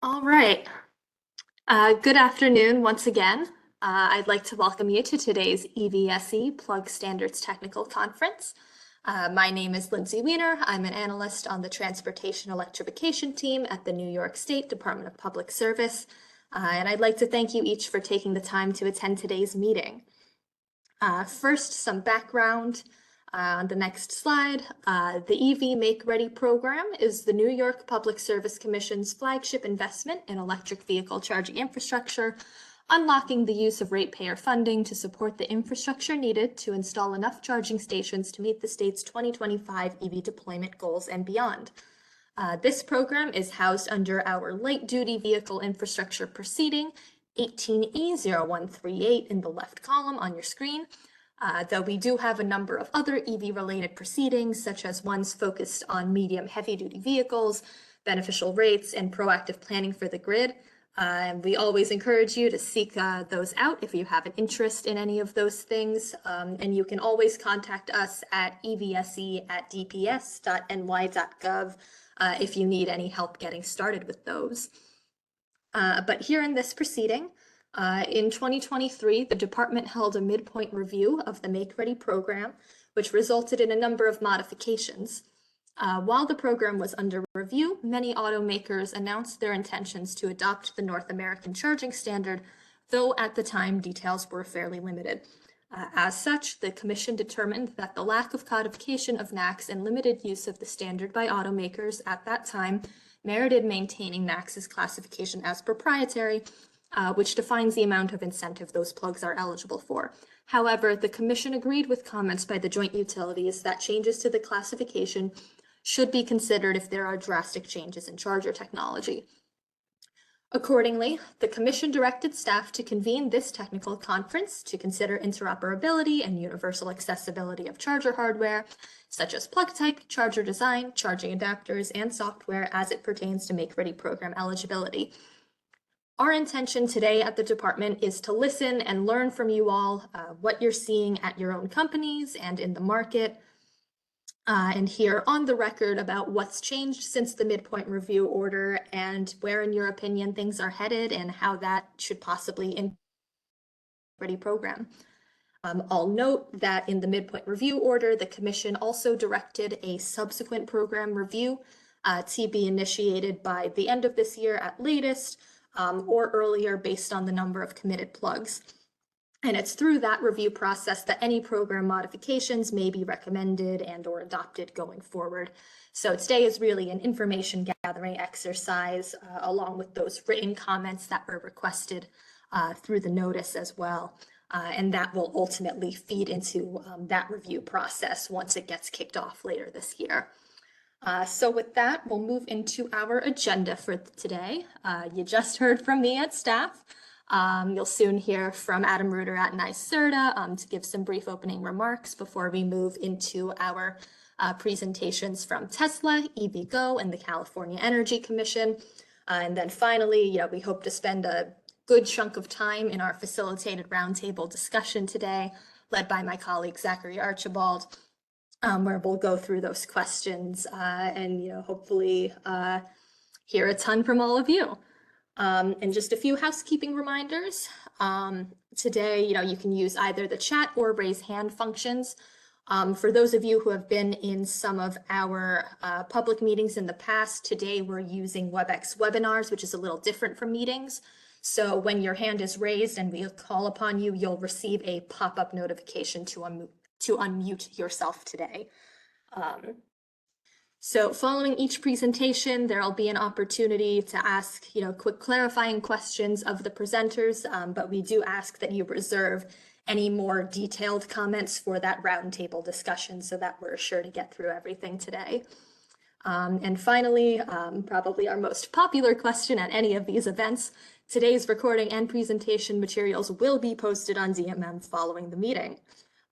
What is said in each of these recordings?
All right. Good afternoon once again. I'd like to welcome you to today's EVSE Plug Standards Technical Conference. My name is Lindsay Weiner. I'm an analyst on the Transportation Electrification team at the New York State Department of Public Service. And I'd like to thank you each for taking the time to attend today's meeting. First, some background. On the next slide, the EV Make Ready program is the New York Public Service Commission's flagship investment in electric vehicle charging infrastructure, unlocking the use of ratepayer funding to support the infrastructure needed to install enough charging stations to meet the state's 2025 EV deployment goals and beyond. This program is housed under our Light Duty Vehicle Infrastructure Proceeding, 18E0138 in the left column on your screen, though we do have a number of other EV-related proceedings, such as ones focused on medium heavy-duty vehicles, beneficial rates, and proactive planning for the grid. And we always encourage you to seek those out if you have an interest in any of those things. And you can always contact us at evse@dps.ny.gov if you need any help getting started with those. But here in this proceeding, in 2023, the department held a midpoint review of the Make Ready program, which resulted in a number of modifications. While the program was under review, many automakers announced their intentions to adopt the North American charging standard, though at the time details were fairly limited. As such, the Commission determined that the lack of codification of NACS and limited use of the standard by automakers at that time merited maintaining NACS's classification as proprietary, which defines the amount of incentive those plugs are eligible for. However, the Commission agreed with comments by the joint utilities that changes to the classification should be considered if there are drastic changes in charger technology. Accordingly, the Commission directed staff to convene this technical conference to consider interoperability and universal accessibility of charger hardware, such as plug type, charger design, charging adapters, and software as it pertains to Make Ready program eligibility. Our intention today at the department is to listen and learn from you all what you're seeing at your own companies and in the market, and hear on the record about what's changed since the midpoint review order and where, in your opinion, things are headed and how that should possibly impact the Ready program. I'll note that in the midpoint review order, the Commission also directed a subsequent program review to be initiated by the end of this year at latest, or earlier based on the number of committed plugs. And it's through that review process that any program modifications may be recommended and or adopted going forward. So today is really an information gathering exercise along with those written comments that were requested through the notice as well. And that will ultimately feed into that review process once it gets kicked off later this year. So with that, we'll move into our agenda for today. You just heard from me at staff. You'll soon hear from Adam Reuter at NYSERDA to give some brief opening remarks before we move into our presentations from Tesla, EVgo, and the California Energy Commission. And then finally, we hope to spend a good chunk of time in our facilitated roundtable discussion today, led by my colleague Zachary Archibald, where we'll go through those questions and hopefully hear a ton from all of you. And just a few housekeeping reminders. Today, you can use either the chat or raise hand functions. For those of you who have been in some of our public meetings in the past, today we're using WebEx webinars, which is a little different from meetings. So when your hand is raised and we call upon you, you'll receive a pop-up notification to unmute yourself today. So following each presentation, there'll be an opportunity to ask, quick clarifying questions of the presenters, but we do ask that you reserve any more detailed comments for that roundtable discussion so that we're sure to get through everything today. And finally, probably our most popular question at any of these events, today's recording and presentation materials will be posted on DMM following the meeting.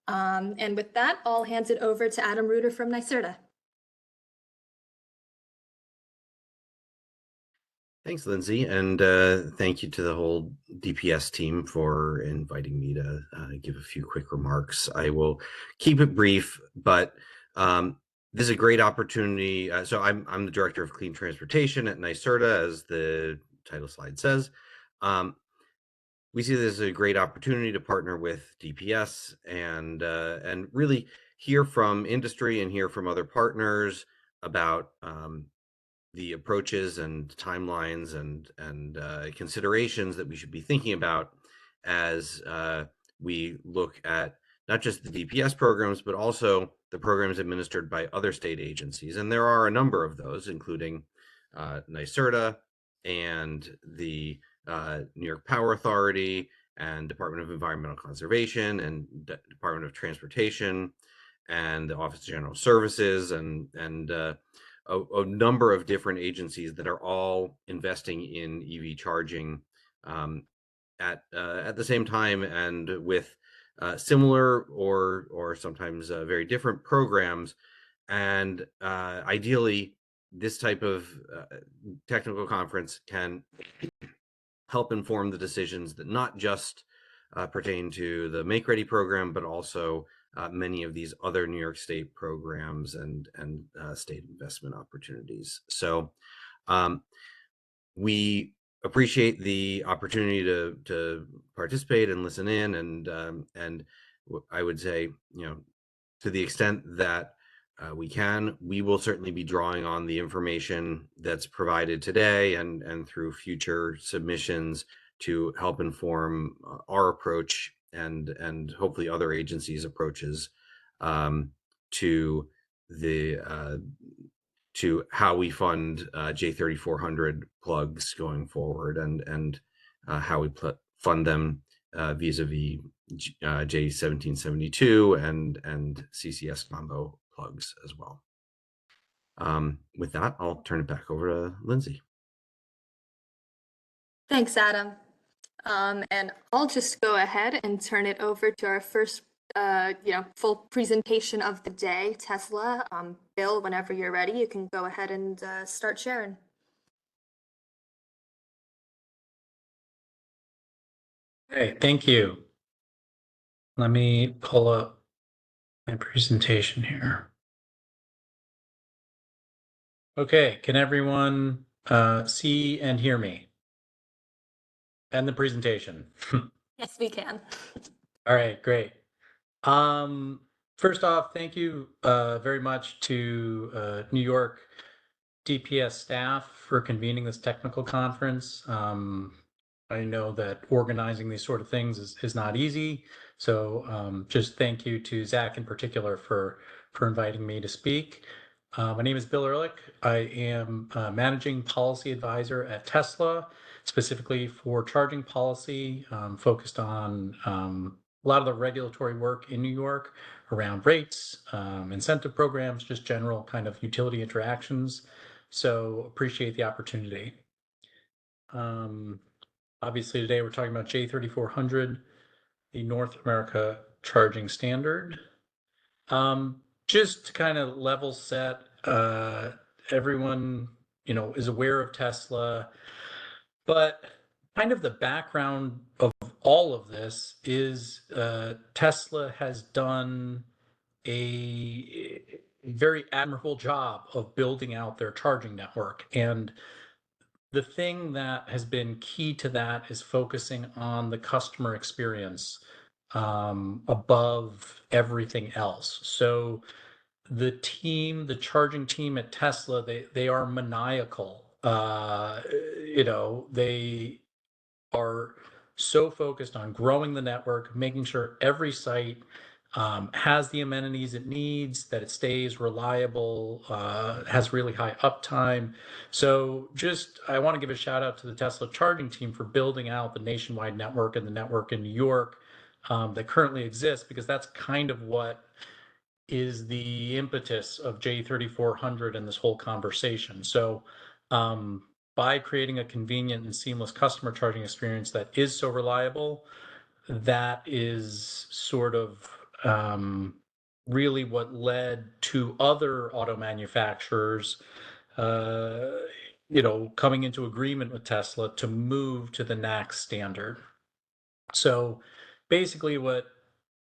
And with that, I'll hand it over to Adam Reuter from NYSERDA. Thanks, Lindsay, and thank you to the whole DPS team for inviting me to give a few quick remarks. I will keep it brief, but this is a great opportunity. So I'm the Director of Clean Transportation at NYSERDA, as the title slide says. We see this as a great opportunity to partner with DPS and really hear from industry and hear from other partners about the approaches and timelines and considerations that we should be thinking about as we look at not just the DPS programs, but also the programs administered by other state agencies. And there are a number of those, including NYSERDA and the New York Power Authority and Department of Environmental Conservation and Department of Transportation and the Office of General Services and a number of different agencies that are all investing in EV charging at the same time and with similar or sometimes very different programs. And ideally, this type of technical conference can help inform the decisions that not just pertain to the Make Ready program, but also many of these other New York State programs and state investment opportunities. So we appreciate the opportunity to participate and listen in, and I would say, to the extent that we can, we will certainly be drawing on the information that's provided today and through future submissions to help inform our approach and hopefully other agencies' approaches to the to how we fund J3400 plugs going forward and how we fund them vis-a-vis J1772 and CCS combo plugs as well. With that, I'll turn it back over to Lindsay. Thanks, Adam. And I'll just go ahead and turn it over to our first full presentation of the day, Tesla. Bill, whenever you're ready, you can go ahead and start sharing. Okay, thank you. Let me pull up my presentation here. Okay, can everyone see and hear me? And the presentation? Yes, we can. All right, great. First off, thank you very much to New York DPS staff for convening this technical conference. I know that organizing these sort of things is not easy. So just thank you to Zach in particular for inviting me to speak. My name is Bill Ehrlich. I am Managing Policy Advisor at Tesla, specifically for charging policy, focused on a lot of the regulatory work in New York around rates, incentive programs, just general kind of utility interactions. So appreciate the opportunity. Obviously today we're talking about J3400, the North America charging standard. Just to kind of level set, everyone, is aware of Tesla, but kind of the background of all of this is Tesla has done a very admirable job of building out their charging network. And the thing that has been key to that is focusing on the customer experience above everything else. So the charging team at Tesla, they are maniacal. They are so focused on growing the network, making sure every site has the amenities it needs, that it stays reliable, has really high uptime. So I want to give a shout out to the Tesla charging team for building out the nationwide network and the network in New York that currently exists, because that's kind of what is the impetus of J3400 and this whole conversation. So by creating a convenient and seamless customer charging experience that is so reliable, that is sort of really what led to other auto manufacturers coming into agreement with Tesla to move to the NACS standard. So basically what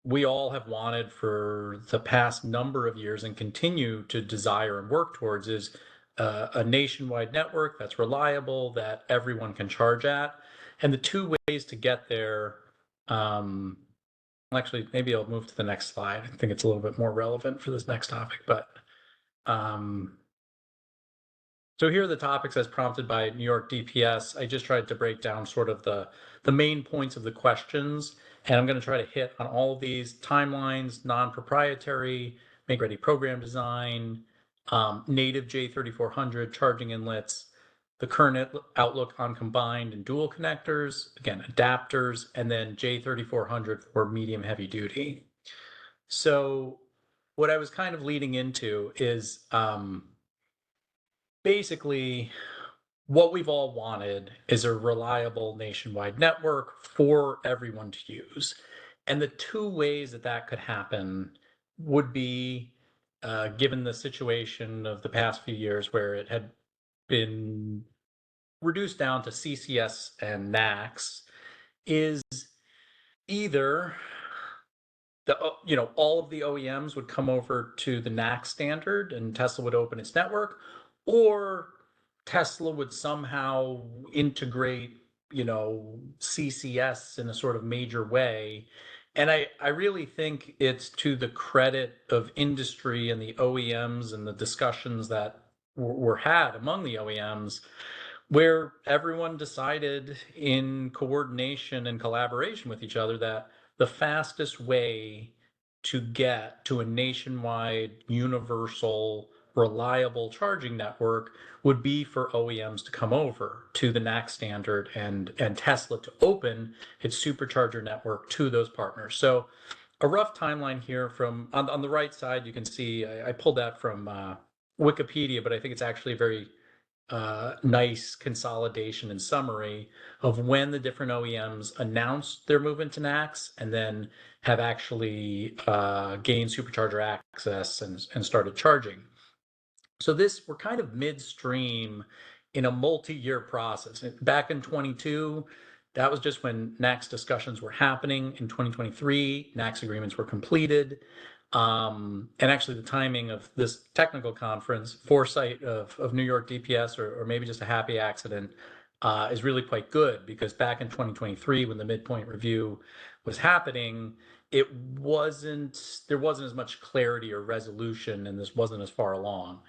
we all have wanted for the past number of years and continue to desire and work towards is a nationwide network that's reliable, that everyone can charge at. And the two ways to get there, actually, maybe I'll move to the next slide. I think it's a little bit more relevant for this next topic, but so here are the topics as prompted by New York DPS. I just tried to break down sort of the main points of the questions, and I'm going to try to hit on all of these: timelines, non-proprietary, make-ready program design, native J3400 charging inlets, the current outlook on combined and dual connectors, again, adapters, and then J3400 for medium heavy duty. So what I was kind of leading into is basically what we've all wanted is a reliable nationwide network for everyone to use. And the two ways that that could happen would be, given the situation of the past few years where it had been reduced down to CCS and NACS, is either all of the OEMs would come over to the NACS standard and Tesla would open its network, or Tesla would somehow integrate, CCS in a sort of major way. And I really think it's to the credit of industry and the OEMs and the discussions that were had among the OEMs, where everyone decided in coordination and collaboration with each other that the fastest way to get to a nationwide, universal, reliable charging network would be for OEMs to come over to the NACS standard and Tesla to open its supercharger network to those partners. So a rough timeline here from on the right side, you can see I pulled that from Wikipedia, but I think it's actually a very nice consolidation and summary of when the different OEMs announced their movement to NACS and then have actually gained supercharger access and started charging. So we're kind of midstream in a multi-year process. Back in 22, that was just when NACS discussions were happening. In 2023, NACS agreements were completed. And actually the timing of this technical conference, foresight of New York DPS, or maybe just a happy accident, is really quite good, because back in 2023, when the midpoint review was happening, there wasn't as much clarity or resolution, and this wasn't as far along.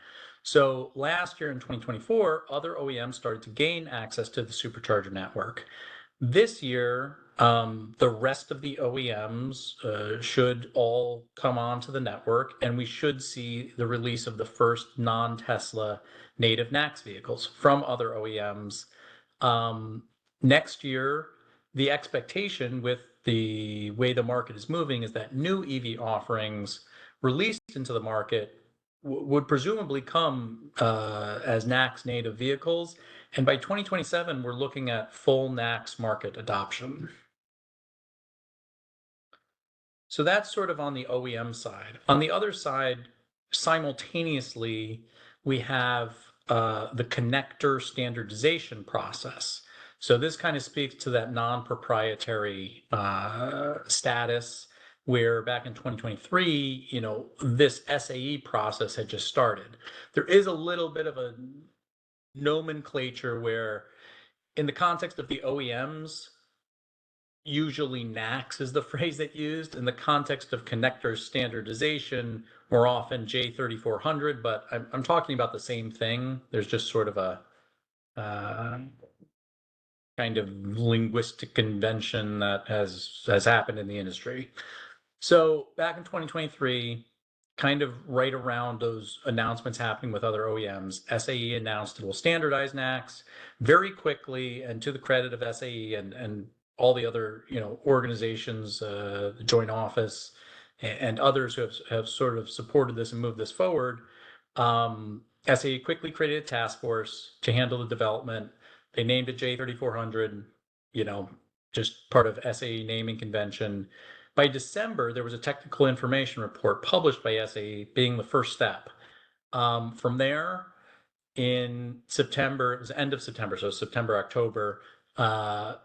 So last year in 2024, other OEMs started to gain access to the supercharger network. This year, the rest of the OEMs should all come onto the network, and we should see the release of the first non-Tesla native NACS vehicles from other OEMs. Next year, the expectation with the way the market is moving is that new EV offerings released into the market would presumably come as NACS native vehicles. And by 2027, we're looking at full NACS market adoption. So that's sort of on the OEM side. On the other side, simultaneously, we have the connector standardization process. So this kind of speaks to that non-proprietary status, where back in 2023, this SAE process had just started. There is a little bit of a nomenclature where, in the context of the OEMs, usually NACS is the phrase that used. In the context of connector standardization, more often J3400, but I'm talking about the same thing. There's just sort of a kind of linguistic convention that has happened in the industry. So back in 2023, kind of right around those announcements happening with other OEMs, SAE announced it will standardize NACS very quickly, and to the credit of SAE and all the other organizations, the Joint Office and others who have sort of supported this and moved this forward, SAE quickly created a task force to handle the development. They named it J3400, just part of SAE naming convention. By December, there was a technical information report published by SAE being the first step. From there, in September, it was end of September, so September, October, the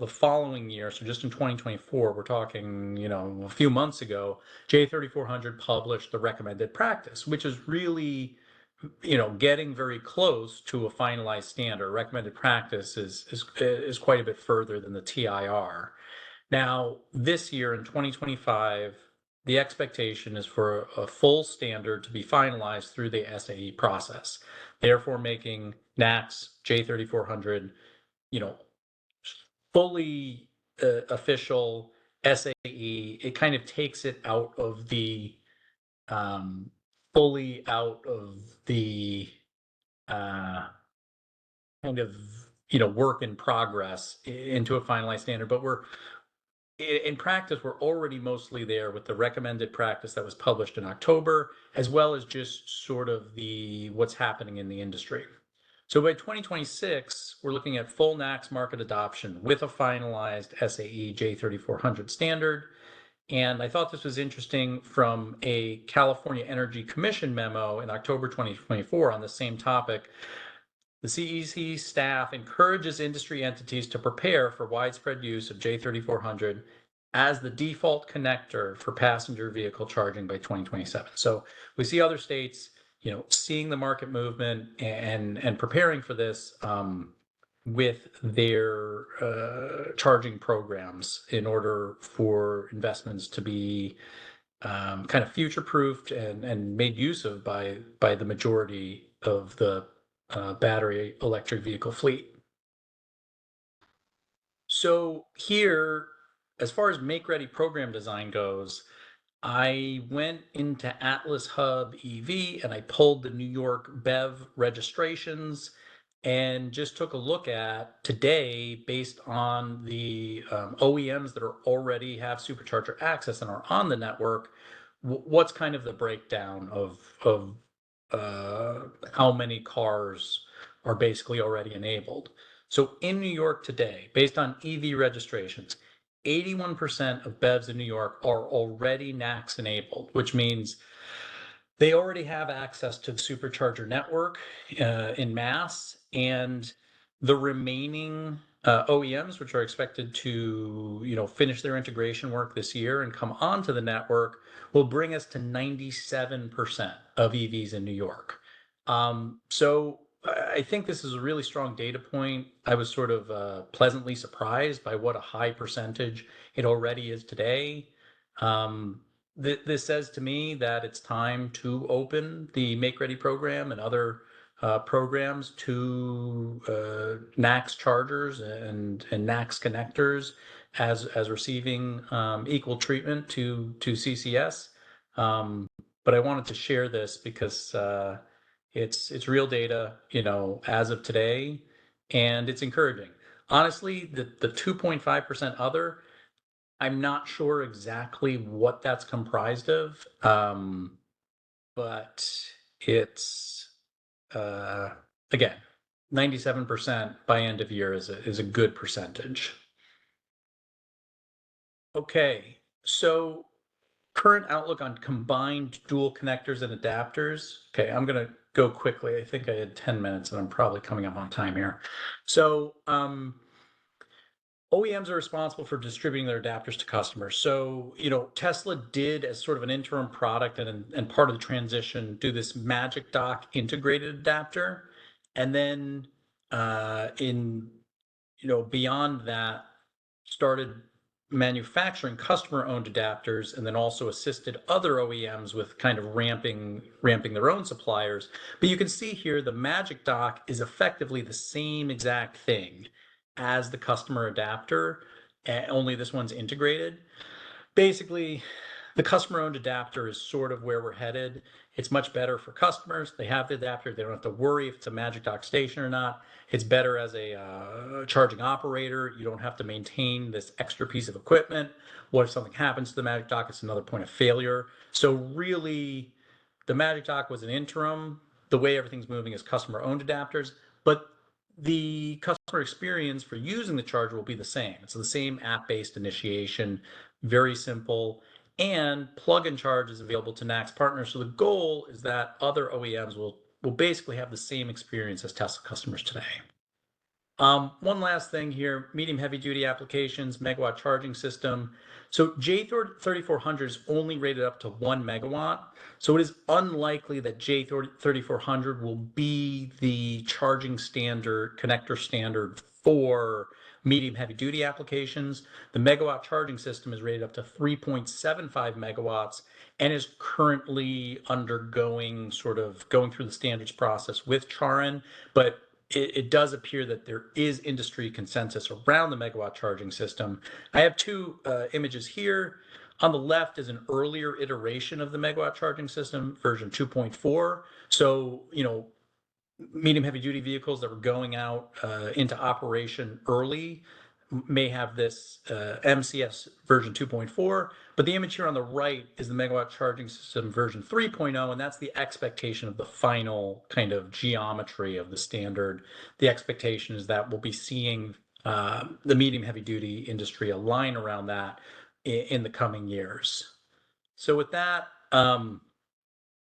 following year, so just in 2024, we're talking, a few months ago, J3400 published the recommended practice, which is really getting very close to a finalized standard. Recommended practice is quite a bit further than the TIR. Now, this year in 2025, the expectation is for a full standard to be finalized through the SAE process, therefore making NACS J3400, fully official SAE. It kind of takes it out of the fully out of the kind of work in progress into a finalized standard. But we're in practice, we're already mostly there with the recommended practice that was published in October, as well as just sort of the what's happening in the industry. So by 2026, we're looking at full NACS market adoption with a finalized SAE J3400 standard. And I thought this was interesting from a California Energy Commission memo in October 2024 on the same topic. The CEC staff encourages industry entities to prepare for widespread use of J3400 as the default connector for passenger vehicle charging by 2027. So we see other states, seeing the market movement and preparing for this with their charging programs in order for investments to be kind of future-proofed and made use of by the majority of the battery electric vehicle fleet. So here, as far as make-ready program design goes, I went into Atlas Hub EV and I pulled the New York BEV registrations and just took a look at today, based on the OEMs that already have supercharger access and are on the network, what's kind of the breakdown of how many cars are basically already enabled. So in New York today, based on EV registrations, 81% of BEVs in New York are already NACS enabled, which means they already have access to the supercharger network in mass, and the remaining OEMs, which are expected to finish their integration work this year and come onto the network, will bring us to 97% of EVs in New York. So I think this is a really strong data point. I was sort of pleasantly surprised by what a high percentage it already is today. This says to me that it's time to open the Make Ready program and other programs to NACS chargers and NACS connectors as receiving equal treatment to CCS. But I wanted to share this because it's real data, as of today, and it's encouraging. Honestly, the 2.5% other, I'm not sure exactly what that's comprised of, but it's again, 97% by end of year is a good percentage. Okay, so current outlook on combined dual connectors and adapters. Okay, I'm gonna go quickly. I think I had 10 minutes and I'm probably coming up on time here. So OEMs are responsible for distributing their adapters to customers. So, Tesla did, as sort of an interim product and part of the transition, do this Magic Dock integrated adapter. And then beyond that, started manufacturing customer-owned adapters, and then also assisted other OEMs with kind of ramping their own suppliers. But you can see here the Magic Dock is effectively the same exact thing as the customer adapter, only this one's integrated. Basically, the customer-owned adapter is sort of where we're headed. It's much better for customers. They have the adapter. They don't have to worry if it's a Magic Dock station or not. It's better as a charging operator. You don't have to maintain this extra piece of equipment. What if something happens to the Magic Dock? It's another point of failure. So really, the Magic Dock was an interim. The way everything's moving is customer-owned adapters, but the customer experience for using the charger will be the same. It's the same app-based initiation, very simple, and plug and charge is available to NACS partners. So the goal is that other OEMs will basically have the same experience as Tesla customers today. One last thing here, medium heavy duty applications, megawatt charging system. So J3400 is only rated up to 1 megawatt. So it is unlikely that J3400 will be the charging standard, connector standard for medium heavy duty applications. The megawatt charging system is rated up to 3.75 megawatts and is currently undergoing going through the standards process with Charin, but it does appear that there is industry consensus around the megawatt charging system. I have two images here. On the left is an earlier iteration of the megawatt charging system, version 2.4. So, medium heavy duty vehicles that were going out into operation early may have this MCS version 2.4, but the image here on the right is the megawatt charging system version 3.0, and that's the expectation of the final kind of geometry of the standard. The expectation is that we'll be seeing the medium heavy duty industry align around that in the coming years. So with that,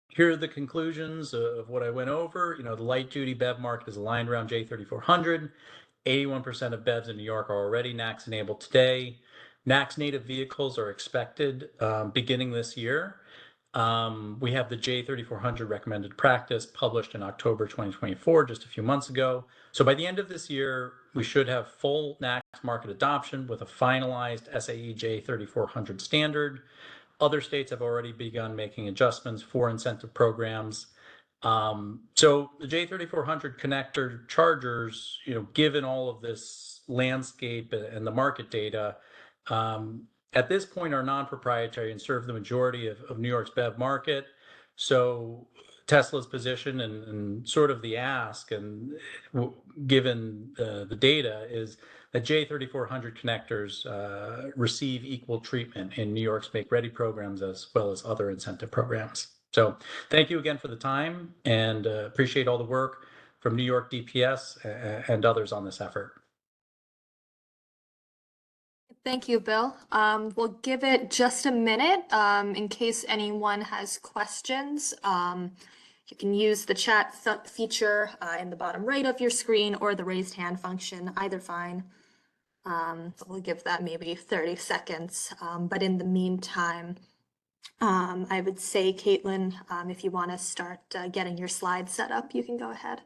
here are the conclusions of what I went over. The light duty BEV market is aligned around J3400. 81% of BEVs in New York are already NACS enabled today. NACS native vehicles are expected beginning this year. We have the J3400 recommended practice published in October 2024, just a few months ago. So by the end of this year, we should have full NACS market adoption with a finalized SAE J3400 standard. Other states have already begun making adjustments for incentive programs. So the J3400 connector chargers, given all of this landscape and the market data, at this point are non-proprietary and serve the majority of New York's BEV market. So Tesla's position and sort of the ask, and given the data, is that J3400 connectors receive equal treatment in New York's Make Ready programs as well as other incentive programs. So thank you again for the time, and appreciate all the work from New York DPS and others on this effort. Thank you, Bill. We'll give it just a minute in case anyone has questions. You can use the chat feature in the bottom right of your screen or the raised hand function, either fine. We'll give that maybe 30 seconds. But in the meantime, I would say, Caitlin, if you want to start getting your slides set up, you can go ahead.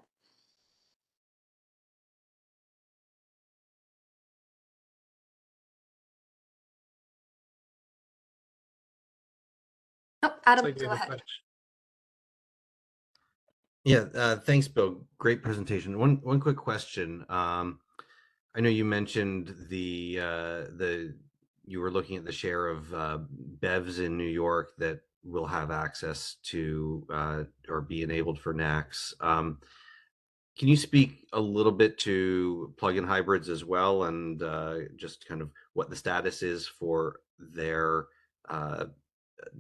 Oh, Adam, go ahead. Yeah, thanks, Bill. Great presentation. One quick question. I know you mentioned you were looking at the share of BEVs in New York that will have access to or be enabled for NACS. Can you speak a little bit to plug-in hybrids as well, and just kind of what the status is for their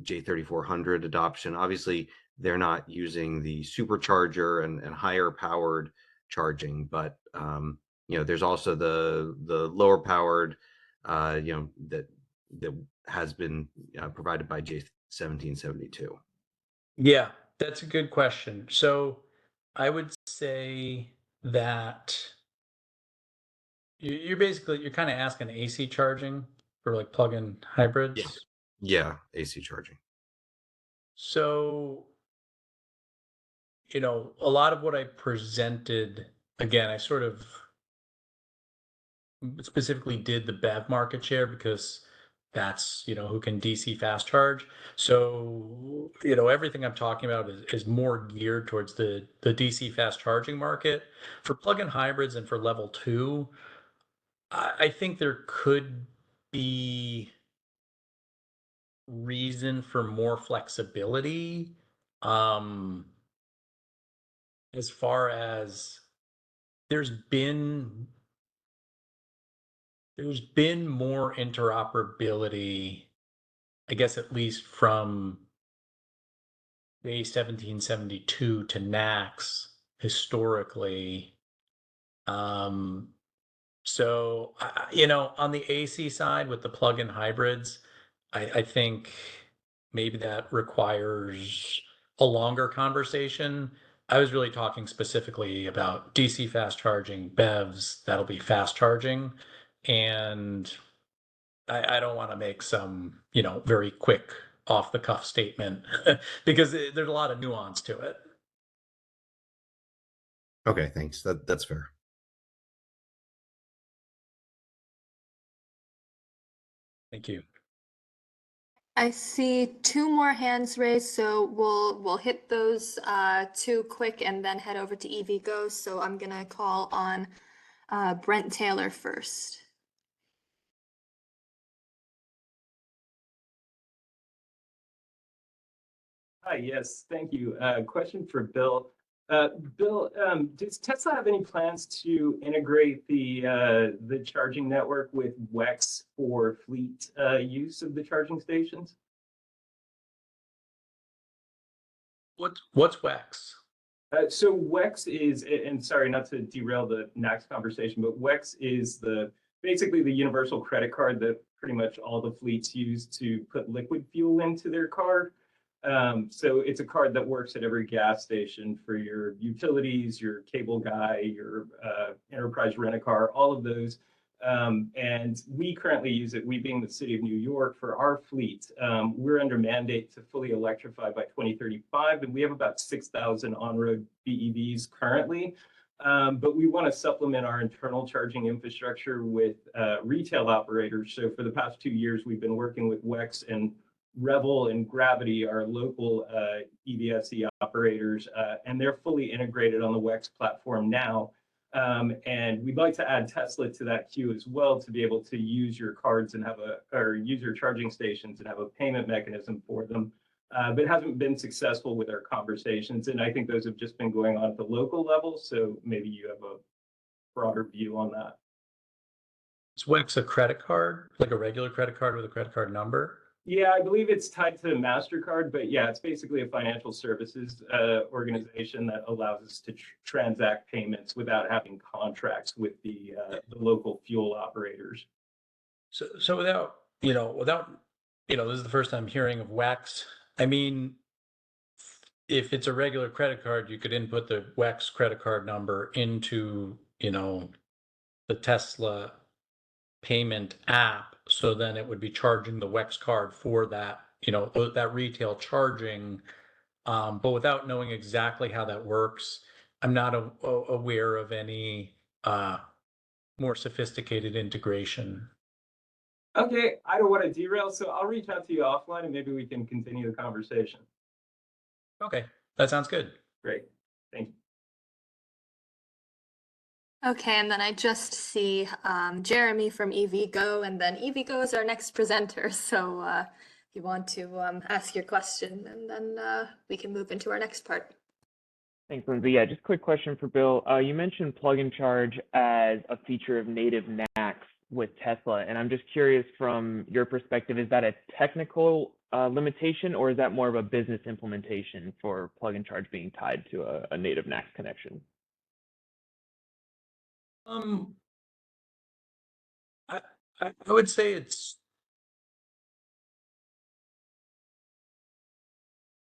J3400 adoption? Obviously, they're not using the supercharger and higher powered charging, but there's also the lower powered, that has been provided by J1772. Yeah, that's a good question. So I would say that you're kind of asking AC charging for like plug-in hybrids. Yeah, AC charging. So, a lot of what I presented, again, I sort of specifically did the BEV market share because that's, who can DC fast charge. So, everything I'm talking about is more geared towards the DC fast charging market. For plug-in hybrids and for level 2, I think there could be reason for more flexibility. As far as there's been more interoperability, I guess, at least from A1772 to NACS historically. So, on the AC side with the plug-in hybrids, I think maybe that requires a longer conversation. I was really talking specifically about DC fast charging, BEVs, that'll be fast charging. And I don't want to make some, very quick off the cuff statement because there's a lot of nuance to it. Okay, thanks. That's fair. Thank you. I see two more hands raised, so we'll hit those two quick and then head over to EVGo. So I'm gonna call on Brent Taylor first. Hi, yes, thank you. Question for Bill. Bill, does Tesla have any plans to integrate the charging network with WEX for fleet use of the charging stations? What's WEX? So WEX is, and sorry not to derail the next conversation, but WEX is basically the universal credit card that pretty much all the fleets use to put liquid fuel into their car. So it's a card that works at every gas station for your utilities, your cable guy, your enterprise rent-a-car, all of those. And we currently use it, we being the city of New York, for our fleet. We're under mandate to fully electrify by 2035, and we have about 6,000 on-road BEVs currently. But we want to supplement our internal charging infrastructure with retail operators. So for the past 2 years, we've been working with WEX and Revel and Gravity, our local EVSE operators, and they're fully integrated on the WEX platform now. And we'd like to add Tesla to that queue as well to be able to use your cards and use your charging stations and have a payment mechanism for them. But it hasn't been successful with our conversations. And I think those have just been going on at the local level. So maybe you have a broader view on that. Is WEX a credit card, like a regular credit card with a credit card number? Yeah, I believe it's tied to MasterCard, but yeah, it's basically a financial services organization that allows us to transact payments without having contracts with the local fuel operators. So without, this is the first time hearing of WEX. I mean, if it's a regular credit card, you could input the WEX credit card number into, the Tesla payment app. So then it would be charging the WEX card for that, that retail charging. But without knowing exactly how that works, I'm not aware of any more sophisticated integration. Okay, I don't want to derail, so I'll reach out to you offline and maybe we can continue the conversation. Okay, that sounds good. Great, thank you. Okay, and then I just see Jeremy from EVGo, and then EVGo is our next presenter. So if you want to ask your question, and then we can move into our next part. Thanks, Lindsay. Yeah, just a quick question for Bill. You mentioned plug and charge as a feature of native NACS with Tesla, and I'm just curious from your perspective, is that a technical limitation, or is that more of a business implementation for plug and charge being tied to a native NACS connection? I would say it's.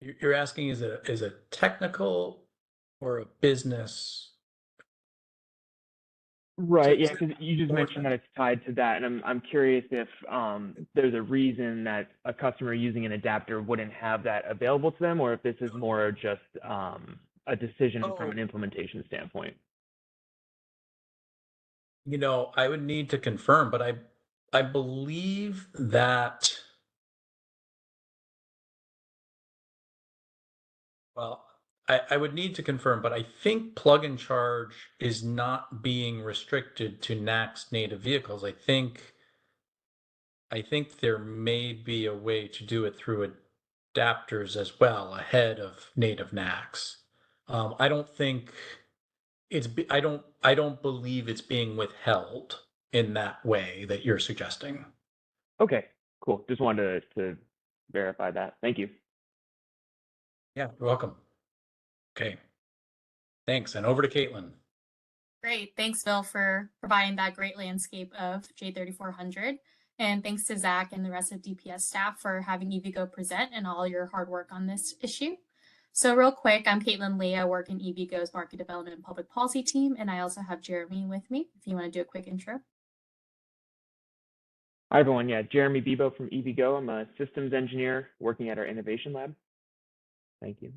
You're asking is a technical or a business? Right. Yeah, because you just mentioned that it's tied to that, and I'm curious if there's a reason that a customer using an adapter wouldn't have that available to them, or if this is more just a decision from an implementation standpoint. I would need to confirm, but I believe that. Well, I would need to confirm, but I think plug and charge is not being restricted to NACS native vehicles. I think there may be a way to do it through adapters as well ahead of native NACS. I don't think I don't believe it's being withheld in that way that you're suggesting. Okay, cool. Just wanted to verify that. Thank you. Yeah, you're welcome. Okay. Thanks. And over to Caitlin. Great. Thanks, Bill, for providing that great landscape of J3400. And thanks to Zach and the rest of DPS staff for having EVGo present and all your hard work on this issue. So real quick, I'm Caitlin Lee. I work in EVGo's market development and public policy team, and I also have Jeremy with me, if you want to do a quick intro. Hi, everyone. Yeah, Jeremy Bebo from EVGo. I'm a systems engineer working at our innovation lab. Thank you.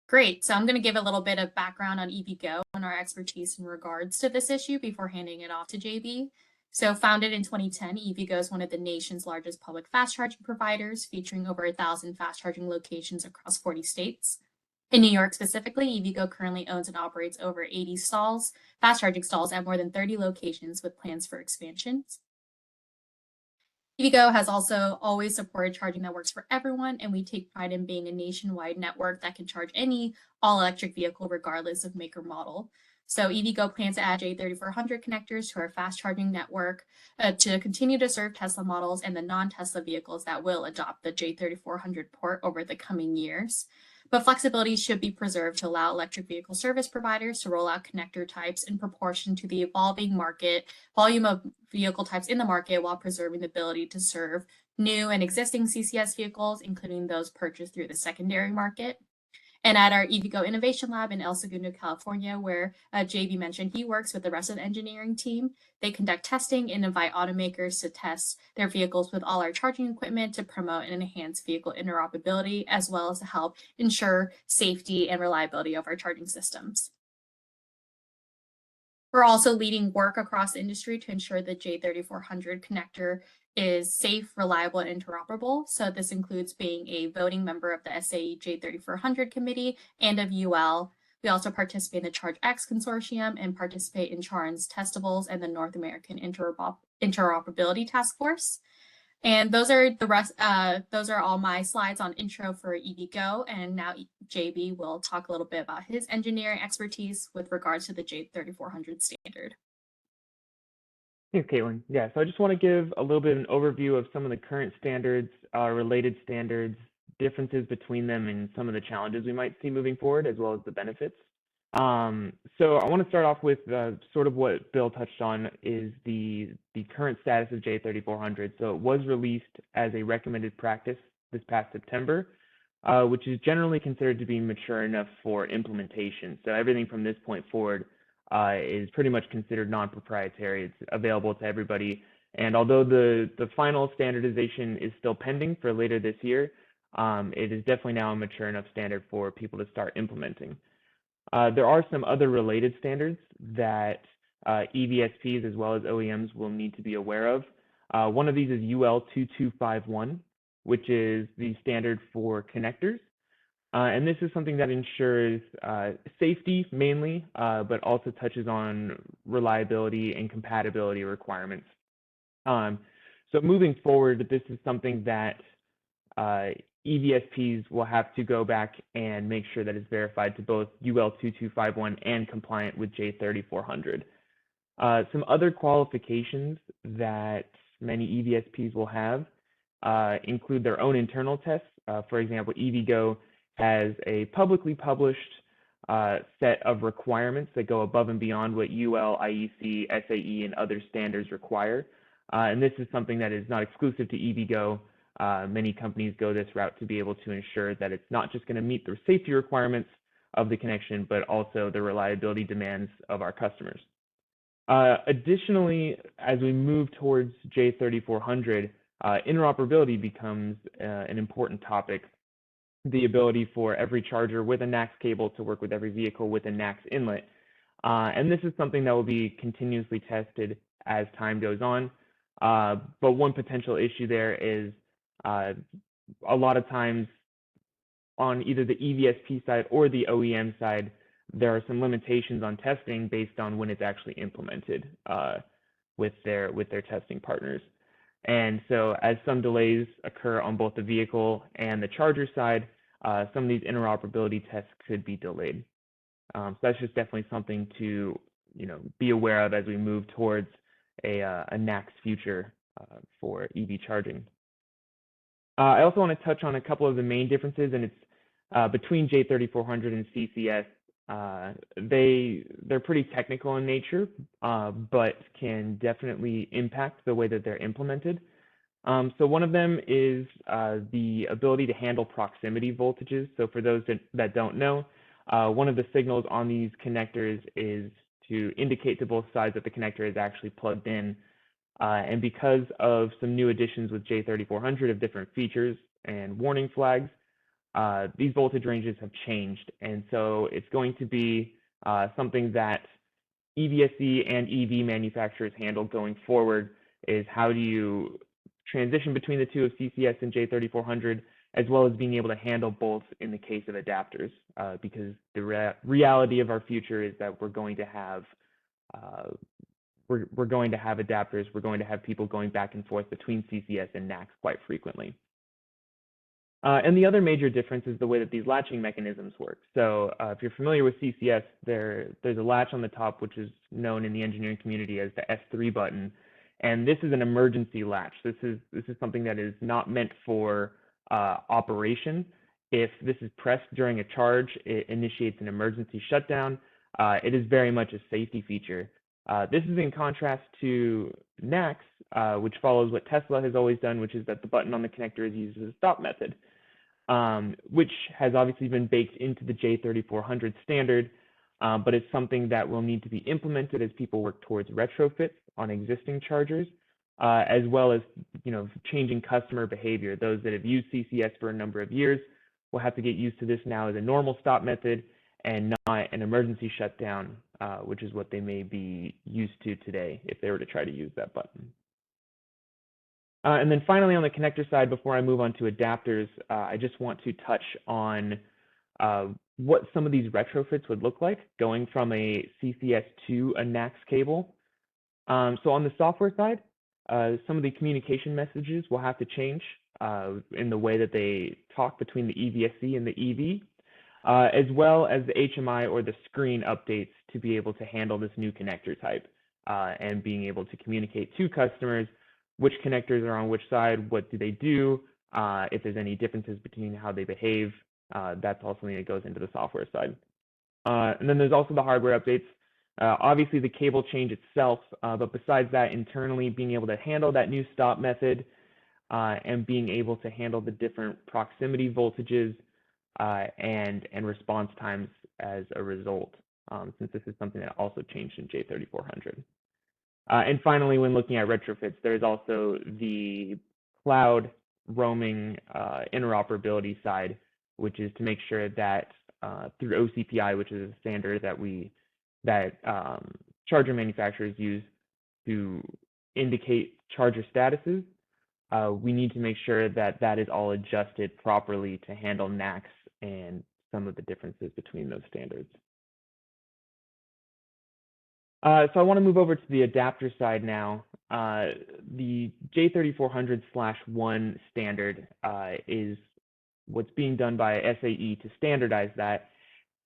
Great. So I'm going to give a little bit of background on EVGo and our expertise in regards to this issue before handing it off to JB. So founded in 2010, EVGo is one of the nation's largest public fast charging providers, featuring over 1,000 fast charging locations across 40 states. In New York specifically, EVGo currently owns and operates over 80 stalls, fast charging stalls at more than 30 locations with plans for expansions. EVGo has also always supported charging that works for everyone, and we take pride in being a nationwide network that can charge any all-electric vehicle regardless of make or model. So EVGo plans to add J3400 connectors to our fast charging network to continue to serve Tesla models and the non-Tesla vehicles that will adopt the J3400 port over the coming years. But flexibility should be preserved to allow electric vehicle service providers to roll out connector types in proportion to the evolving market volume of vehicle types in the market, while preserving the ability to serve new and existing CCS vehicles, including those purchased through the secondary market. And at our EVGo Innovation Lab in El Segundo, California, where JB mentioned he works with the rest of the engineering team, they conduct testing and invite automakers to test their vehicles with all our charging equipment to promote and enhance vehicle interoperability, as well as to help ensure safety and reliability of our charging systems. We're also leading work across the industry to ensure the J3400 connector is safe, reliable, and interoperable. So this includes being a voting member of the SAE J3400 committee and of UL. We also participate in the ChargeX consortium and participate in CHARN's testables and the North American Interoperability Task Force. And those are the rest. Those are all my slides on intro for EVGo. And now JB will talk a little bit about his engineering expertise with regards to the J3400 standard. Thanks, Caitlin. Yeah, so I just want to give a little bit of an overview of some of the current standards, related standards, differences between them, and some of the challenges we might see moving forward, as well as the benefits. So I want to start off with sort of what Bill touched on is the current status of J3400. So it was released as a recommended practice this past September, which is generally considered to be mature enough for implementation. So everything from this point forward is pretty much considered non-proprietary. It's available to everybody. And although the final standardization is still pending for later this year, it is definitely now a mature enough standard for people to start implementing. There are some other related standards that EVSPs as well as OEMs will need to be aware of. One of these is UL 2251, which is the standard for connectors. And this is something that ensures safety mainly, but also touches on reliability and compatibility requirements. So moving forward, this is something that EVSPs will have to go back and make sure that it's verified to both UL 2251 and compliant with J3400. Some other qualifications that many EVSPs will have include their own internal tests. For example, EVGo has a publicly published set of requirements that go above and beyond what UL, IEC, SAE, and other standards require. And this is something that is not exclusive to EVGo. Many companies go this route to be able to ensure that it's not just going to meet the safety requirements of the connection, but also the reliability demands of our customers. Additionally, as we move towards J3400, interoperability becomes an important topic. The ability for every charger with a NACS cable to work with every vehicle with a NACS inlet. And this is something that will be continuously tested as time goes on. But one potential issue there is a lot of times on either the EVSP side or the OEM side, there are some limitations on testing based on when it's actually implemented with their testing partners. And so as some delays occur on both the vehicle and the charger side, some of these interoperability tests could be delayed. So that's just definitely something to be aware of as we move towards a NACS future for EV charging. I also want to touch on a couple of the main differences, and it's between J3400 and CCS. They're pretty technical in nature, but can definitely impact the way that they're implemented. So one of them is the ability to handle proximity voltages. So for those that don't know, one of the signals on these connectors is to indicate to both sides that the connector is actually plugged in. And because of some new additions with J3400 of different features and warning flags, these voltage ranges have changed. And so it's going to be something that EVSE and EV manufacturers handle going forward, is how do you transition between the two of CCS and J3400, as well as being able to handle both in the case of adapters, because the reality of our future is that we're going to have we're going to have adapters. We're going to have people going back and forth between CCS and NACS quite frequently. And the other major difference is the way that these latching mechanisms work. So if you're familiar with CCS, there's a latch on the top, which is known in the engineering community as the S3 button. And this is an emergency latch. This is something that is not meant for operation. If this is pressed during a charge, it initiates an emergency shutdown. It is very much a safety feature. This is in contrast to NACS, which follows what Tesla has always done, which is that the button on the connector is used as a stop method, which has obviously been baked into the J3400 standard, but it's something that will need to be implemented as people work towards retrofits on existing chargers, as well as changing customer behavior. Those that have used CCS for a number of years will have to get used to this now as a normal stop method and not an emergency shutdown, which is what they may be used to today if they were to try to use that button. And then finally, on the connector side, before I move on to adapters, I just want to touch on what some of these retrofits would look like going from a CCS to a NACS cable. So on the software side, some of the communication messages will have to change in the way that they talk between the EVSE and the EV, as well as the HMI or the screen updates to be able to handle this new connector type and being able to communicate to customers which connectors are on which side, what do they do, if there's any differences between how they behave. That's also something that goes into the software side. And then there's also the hardware updates. Obviously the cable change itself, but besides that, internally being able to handle that new stop method and being able to handle the different proximity voltages and response times as a result, since this is something that also changed in J3400. And finally, when looking at retrofits, there's also the cloud roaming interoperability side, which is to make sure that through OCPI, which is a standard that charger manufacturers use to indicate charger statuses, we need to make sure that that is all adjusted properly to handle NACS and some of the differences between those standards. So I want to move over to the adapter side now. The J3400/1 standard is what's being done by SAE to standardize that.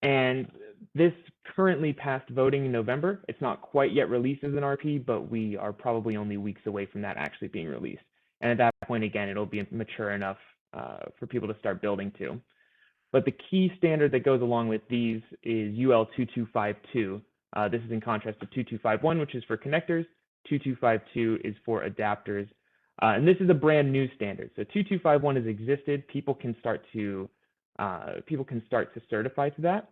And this currently passed voting in November. It's not quite yet released as an RP, but we are probably only weeks away from that actually being released. And at that point, again, it'll be mature enough for people to start building to. But the key standard that goes along with these is UL 2252. This is in contrast to 2251, which is for connectors. 2252 is for adapters. And this is a brand new standard. So 2251 has existed. People can start to certify to that.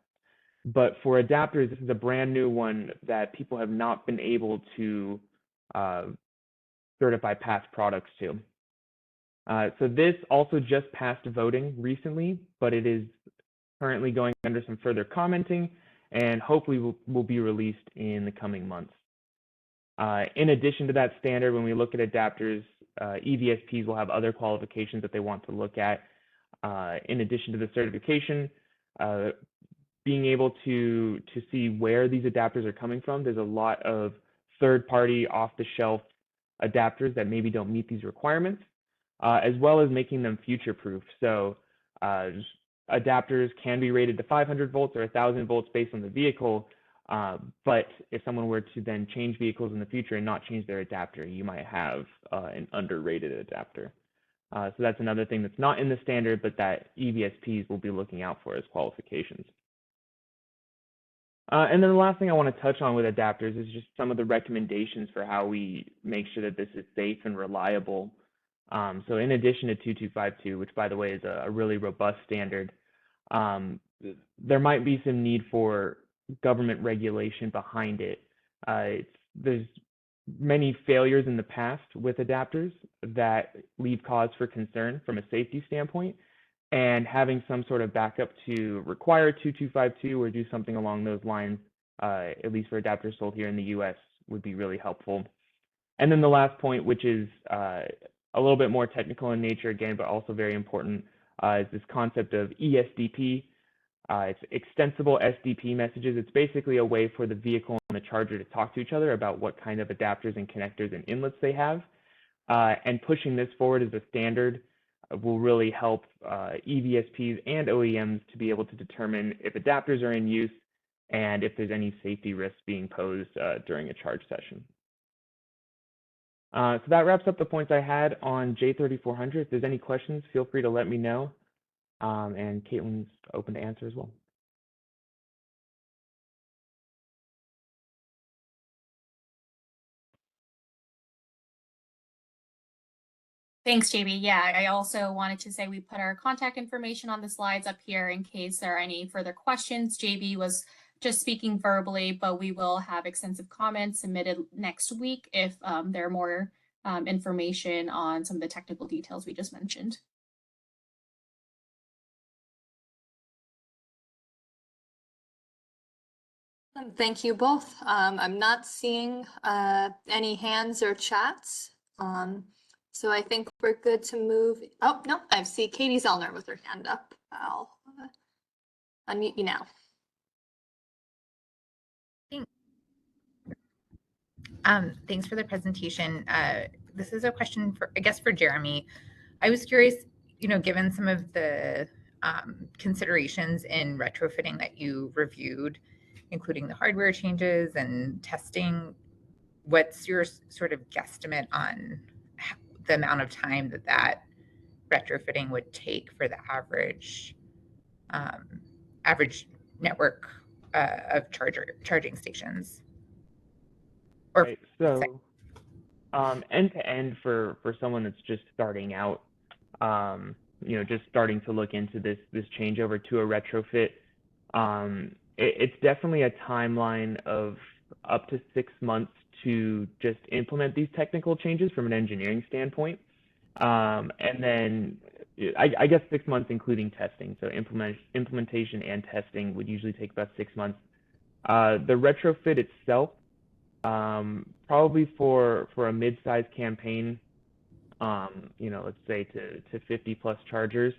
But for adapters, this is a brand new one that people have not been able to certify past products to. So this also just passed voting recently, but it is currently going under some further commenting, and hopefully will be released in the coming months. In addition to that standard, when we look at adapters, EVSPs will have other qualifications that they want to look at. In addition to the certification, being able to see where these adapters are coming from. There's a lot of third-party, off-the-shelf adapters that maybe don't meet these requirements, as well as making them future-proof. So adapters can be rated to 500 volts or 1,000 volts based on the vehicle, but if someone were to then change vehicles in the future and not change their adapter, you might have an underrated adapter. So that's another thing that's not in the standard, but that EVSPs will be looking out for as qualifications. And then the last thing I want to touch on with adapters is just some of the recommendations for how we make sure that this is safe and reliable. So in addition to 2252, which by the way is a really robust standard, there might be some need for government regulation behind it. There's many failures in the past with adapters that leave cause for concern from a safety standpoint, and having some sort of backup to require 2252 or do something along those lines, at least for adapters sold here in the US, would be really helpful. And then the last point, which is a little bit more technical in nature again, but also very important, is this concept of ESDP. It's extensible SDP messages. It's basically a way for the vehicle and the charger to talk to each other about what kind of adapters and connectors and inlets they have. And pushing this forward as a standard will really help EVSPs and OEMs to be able to determine if adapters are in use and if there's any safety risks being posed during a charge session. So that wraps up the points I had on J3400. If there's any questions, feel free to let me know. And Caitlin's open to answer as well. Thanks, JB. Yeah, I also wanted to say we put our contact information on the slides up here in case there are any further questions. JB was just speaking verbally, but we will have extensive comments submitted next week if there are more information on some of the technical details we just mentioned. Thank you both. I'm not seeing any hands or chats. So I think we're good to move. Oh, no, I see Katie Zellner with her hand up. I'll unmute you now. Thanks for the presentation. This is a question for, I guess, for Jeremy. I was curious, given some of the considerations in retrofitting that you reviewed, including the hardware changes and testing, what's your sort of guesstimate on the amount of time that retrofitting would take for the average network of charging stations? Right. So end to end for someone that's just starting out, just starting to look into this changeover to a retrofit, it's definitely a timeline of up to 6 months to just implement these technical changes from an engineering standpoint. And then I guess 6 months including testing. So implementation and testing would usually take about 6 months. The retrofit itself, probably for a mid-sized campaign, let's say to 50 plus chargers,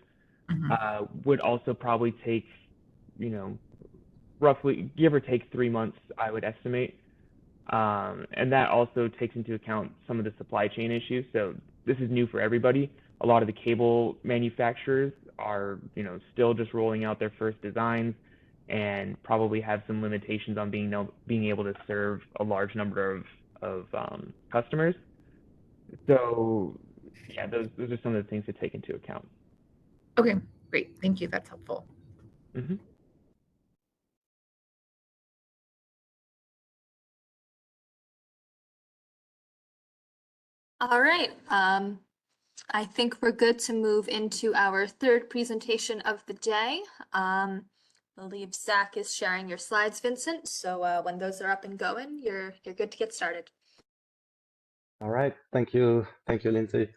would also probably take, roughly give or take 3 months, I would estimate. And that also takes into account some of the supply chain issues. So this is new for everybody. A lot of the cable manufacturers are, still just rolling out their first designs and probably have some limitations on being able to serve a large number of customers. So yeah, those are some of the things to take into account. Okay, great. Thank you. That's helpful. Mm-hmm. All right. I think we're good to move into our third presentation of the day. I believe Zach is sharing your slides, Vincent. So when those are up and going, you're good to get started. All right. Thank you. Thank you, Lindsay.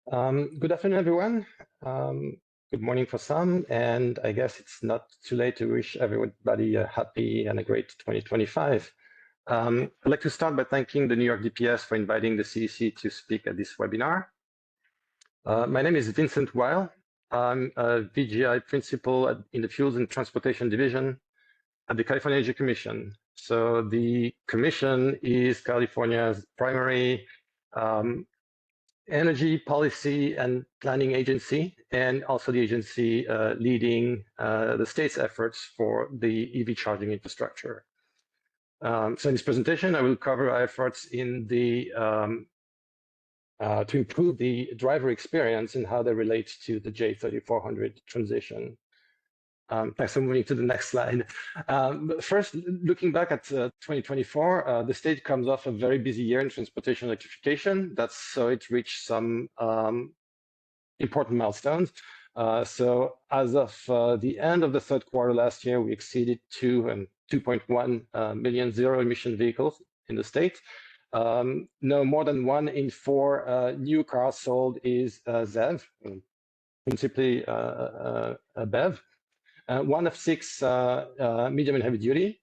Good afternoon, everyone. Good morning for some, and I guess it's not too late to wish everybody a happy and a great 2025. I'd like to start by thanking the New York DPS for inviting the CEC to speak at this webinar. My name is Vincent Weil. I'm a VGI principal in the Fuels and Transportation Division at the California Energy Commission. So the Commission is California's primary energy policy and planning agency, and also the agency leading the state's efforts for the EV charging infrastructure. So in this presentation, I will cover our efforts in the to improve the driver experience and how they relate to the J3400 transition. Thanks for moving to the next slide. But first, looking back at 2024, the state comes off a very busy year in transportation electrification. So it reached some important milestones. So as of the end of the third quarter last year, we exceeded 2 and 2.1 million zero-emission vehicles in the state. No more than 1 in 4 new cars sold is ZEV, principally a BEV. 1 of 6 medium and heavy duty.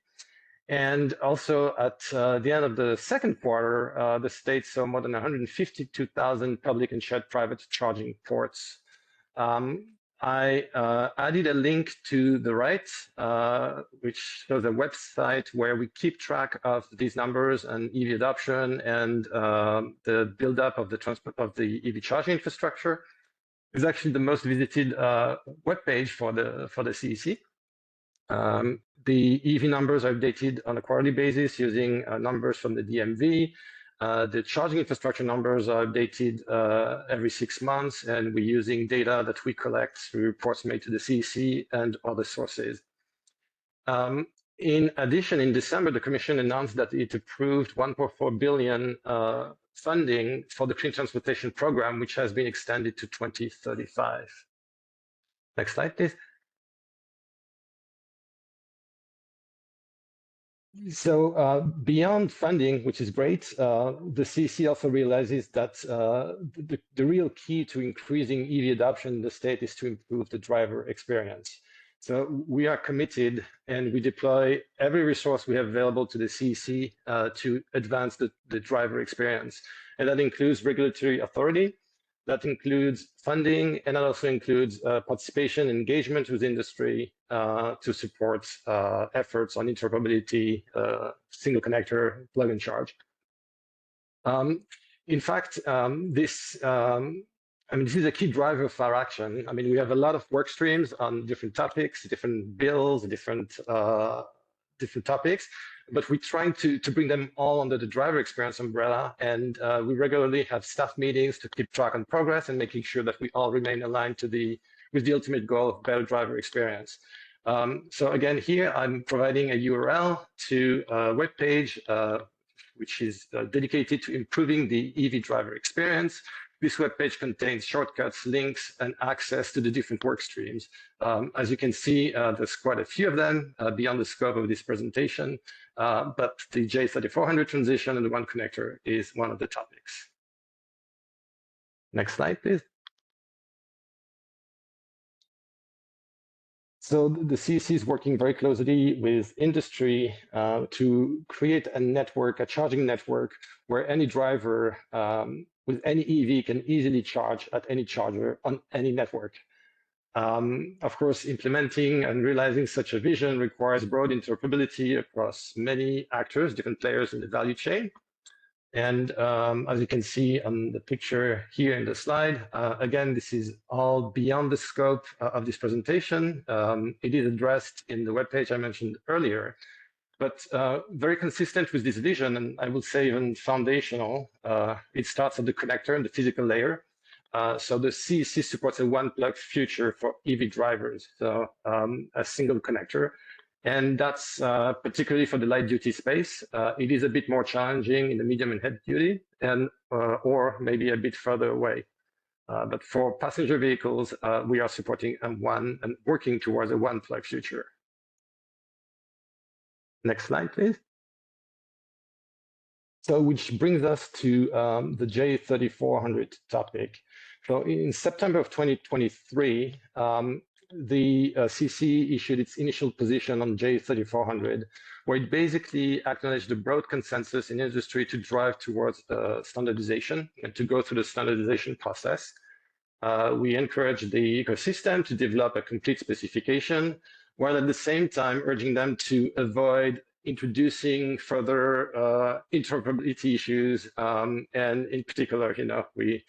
And also at the end of the second quarter, the state saw more than 152,000 public and shared private charging ports. I added a link to the right, which shows a website where we keep track of these numbers and EV adoption and the buildup of the EV charging infrastructure. It's actually the most visited webpage for the CEC. The EV numbers are updated on a quarterly basis using numbers from the DMV. The charging infrastructure numbers are updated every 6 months, and we're using data that we collect through reports made to the CEC and other sources. In addition, in December, the Commission announced that it approved 1.4 billion funding for the Clean Transportation Program, which has been extended to 2035. Next slide, please. So beyond funding, which is great, the CEC also realizes that the real key to increasing EV adoption in the state is to improve the driver experience. So we are committed and we deploy every resource we have available to the CEC to advance the driver experience. And that includes regulatory authority, that includes funding, and that also includes participation, engagement with industry to support efforts on interoperability, single connector, plug and charge. In fact, this is a key driver of our action. I mean, we have a lot of work streams on different topics, different bills, different topics, but we're trying to bring them all under the driver experience umbrella. And we regularly have staff meetings to keep track on progress and making sure that we all remain aligned with the ultimate goal of better driver experience. So again, here I'm providing a URL to a webpage which is dedicated to improving the EV driver experience. This webpage contains shortcuts, links, and access to the different work streams. As you can see, there's quite a few of them beyond the scope of this presentation, but the J3400 transition and the one connector is one of the topics. Next slide, please. So the CEC is working very closely with industry to create a network, a charging network, where any driver with any EV can easily charge at any charger on any network. Of course, implementing and realizing such a vision requires broad interoperability across many actors, different players in the value chain. And as you can see on the picture here in the slide, again, this is all beyond the scope of this presentation. It is addressed in the webpage I mentioned earlier, but very consistent with this vision, and I would say even foundational. It starts at the connector and the physical layer. So the CEC supports a one-plug future for EV drivers, so a single connector. And that's particularly for the light duty space. It is a bit more challenging in the medium and heavy duty, and or maybe a bit further away. But for passenger vehicles, we are supporting and working towards a one-plug future. Next slide, please. So which brings us to the J3400 topic. So in September of 2023, the CC issued its initial position on J3400, where it basically acknowledged the broad consensus in industry to drive towards standardization and to go through the standardization process. We encourage the ecosystem to develop a complete specification, while at the same time urging them to avoid introducing further interoperability issues. And in particular, we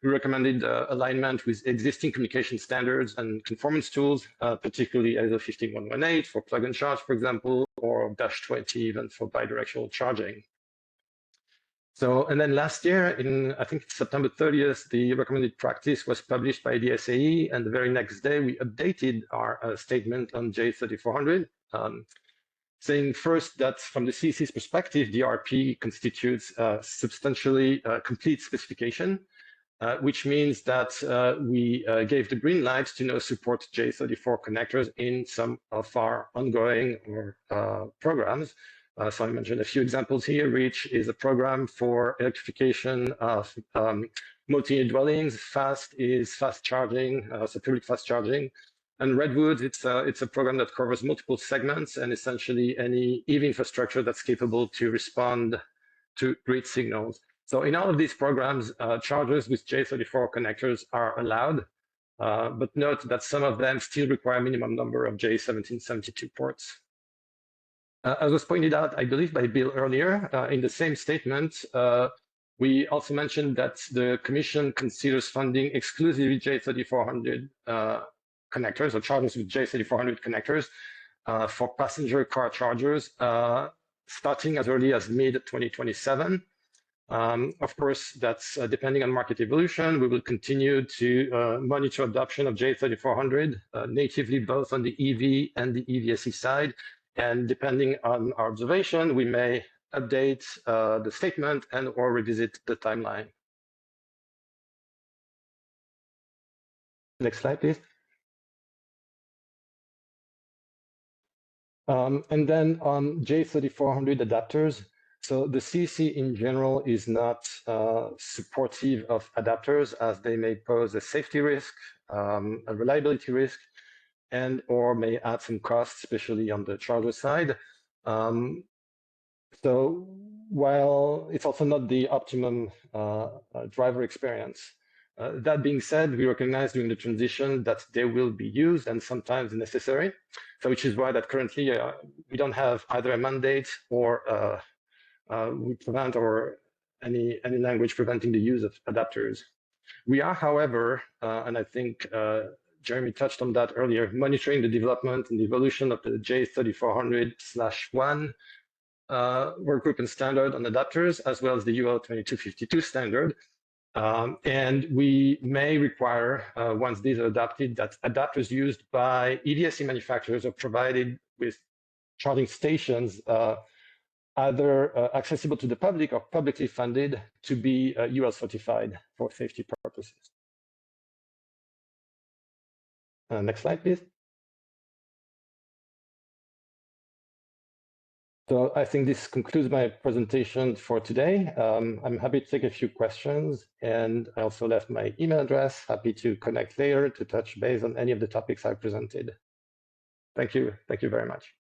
recommended alignment with existing communication standards and conformance tools, particularly ISO 15118 for plug and charge, for example, or -20 even for bidirectional charging. So, and then last year, in I think September 30th, the recommended practice was published by the SAE, and the very next day we updated our statement on J3400, saying first that from the CEC's perspective, the RP constitutes a substantially complete specification, which means that we gave the green light to now support J34 connectors in some of our ongoing programs. So I mentioned a few examples here. REACH is a program for electrification of multi-unit dwellings. FAST is fast charging, so public fast charging. And Redwood, it's a program that covers multiple segments and essentially any EV infrastructure that's capable to respond to grid signals. So in all of these programs, chargers with J34 connectors are allowed, but note that some of them still require a minimum number of J1772 ports. As was pointed out, I believe by Bill earlier, in the same statement, we also mentioned that the Commission considers funding exclusively J3400 connectors or chargers with J3400 connectors for passenger car chargers starting as early as mid-2027. Of course, that's depending on market evolution. We will continue to monitor adoption of J3400 natively both on the EV and the EVSE side. And depending on our observation, we may update the statement and or revisit the timeline. Next slide, please. And then on J3400 adapters, so the CEC in general is not supportive of adapters as they may pose a safety risk, a reliability risk, and or may add some costs, especially on the charger side. So while it's also not the optimum driver experience, that being said, we recognize during the transition that they will be used and sometimes necessary. So which is why that currently we don't have either a mandate or we prevent or any language preventing the use of adapters. We are, however, and I think Jeremy touched on that earlier, monitoring the development and the evolution of the J3400/1 workgroup and standard on adapters, as well as the UL 2252 standard. And we may require, once these are adopted, that adapters used by EVSE manufacturers are provided with charging stations either accessible to the public or publicly funded to be UL certified for safety purposes. Next slide, please. So I think this concludes my presentation for today. I'm happy to take a few questions, and I also left my email address. Happy to connect later to touch base on any of the topics I presented. Thank you. Thank you very much.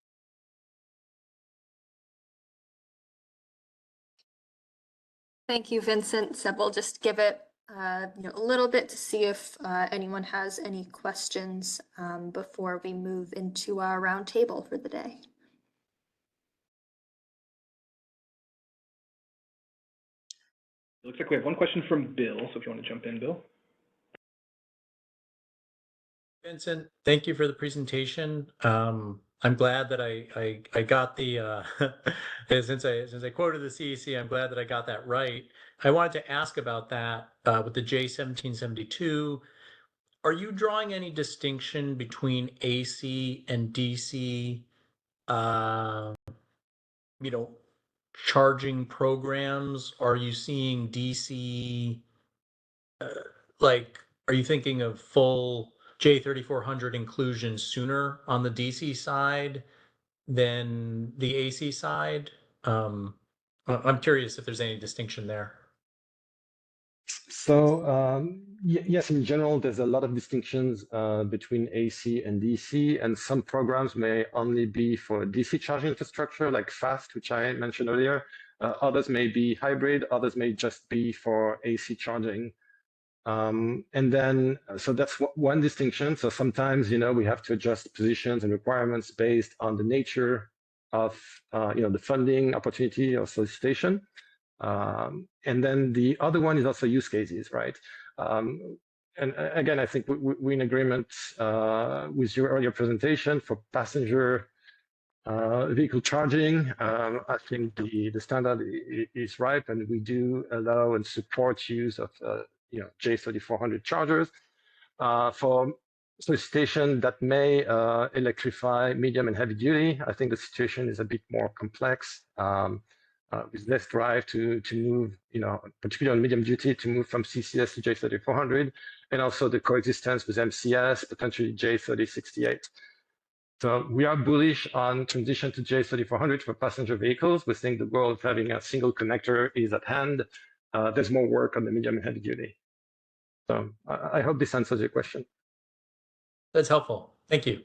Thank you, Vincent. So we'll just give it a little bit to see if anyone has any questions before we move into our roundtable for the day. It looks like we have one question from Bill, so if you want to jump in, Bill. Vincent, thank you for the presentation. I'm glad that I got the since I quoted the CEC, I'm glad that I got that right. I wanted to ask about that with the J1772. Are you drawing any distinction between AC and DC? Charging programs? Are you seeing DC? Are you thinking of full J3400 inclusion sooner on the DC side than the AC side? I'm curious if there's any distinction there. So yes, in general, there's a lot of distinctions between AC and DC, and some programs may only be for DC charging infrastructure, like FAST, which I mentioned earlier. Others may be hybrid, others may just be for AC charging. And then, so that's one distinction. So sometimes, we have to adjust positions and requirements based on the nature of, the funding opportunity or solicitation. And then the other one is also use cases, right? And again, I think we're in agreement with your earlier presentation for passenger Vehicle charging, I think the standard is ripe, and we do allow and support use of J3400 chargers for solicitation that may electrify medium and heavy duty. I think the situation is a bit more complex. With less drive to move, particularly on medium duty, to move from CCS to J3400, and also the coexistence with MCS, potentially J3068. So we are bullish on transition to J3400 for passenger vehicles. We think the goal of having a single connector is at hand. There's more work on the medium and heavy duty. So I hope this answers your question. That's helpful. Thank you.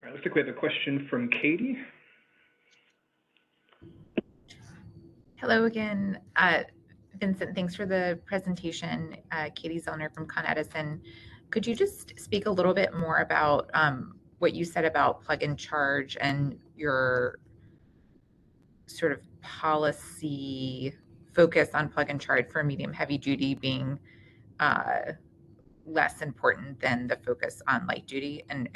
All right, looks like we have a question from Katie. Hello again. Vincent, thanks for the presentation. Katie Zellner from Con Edison. Could you just speak a little bit more about what you said about plug and charge and your sort of policy focus on plug and charge for medium heavy duty being less important than the focus on light duty, and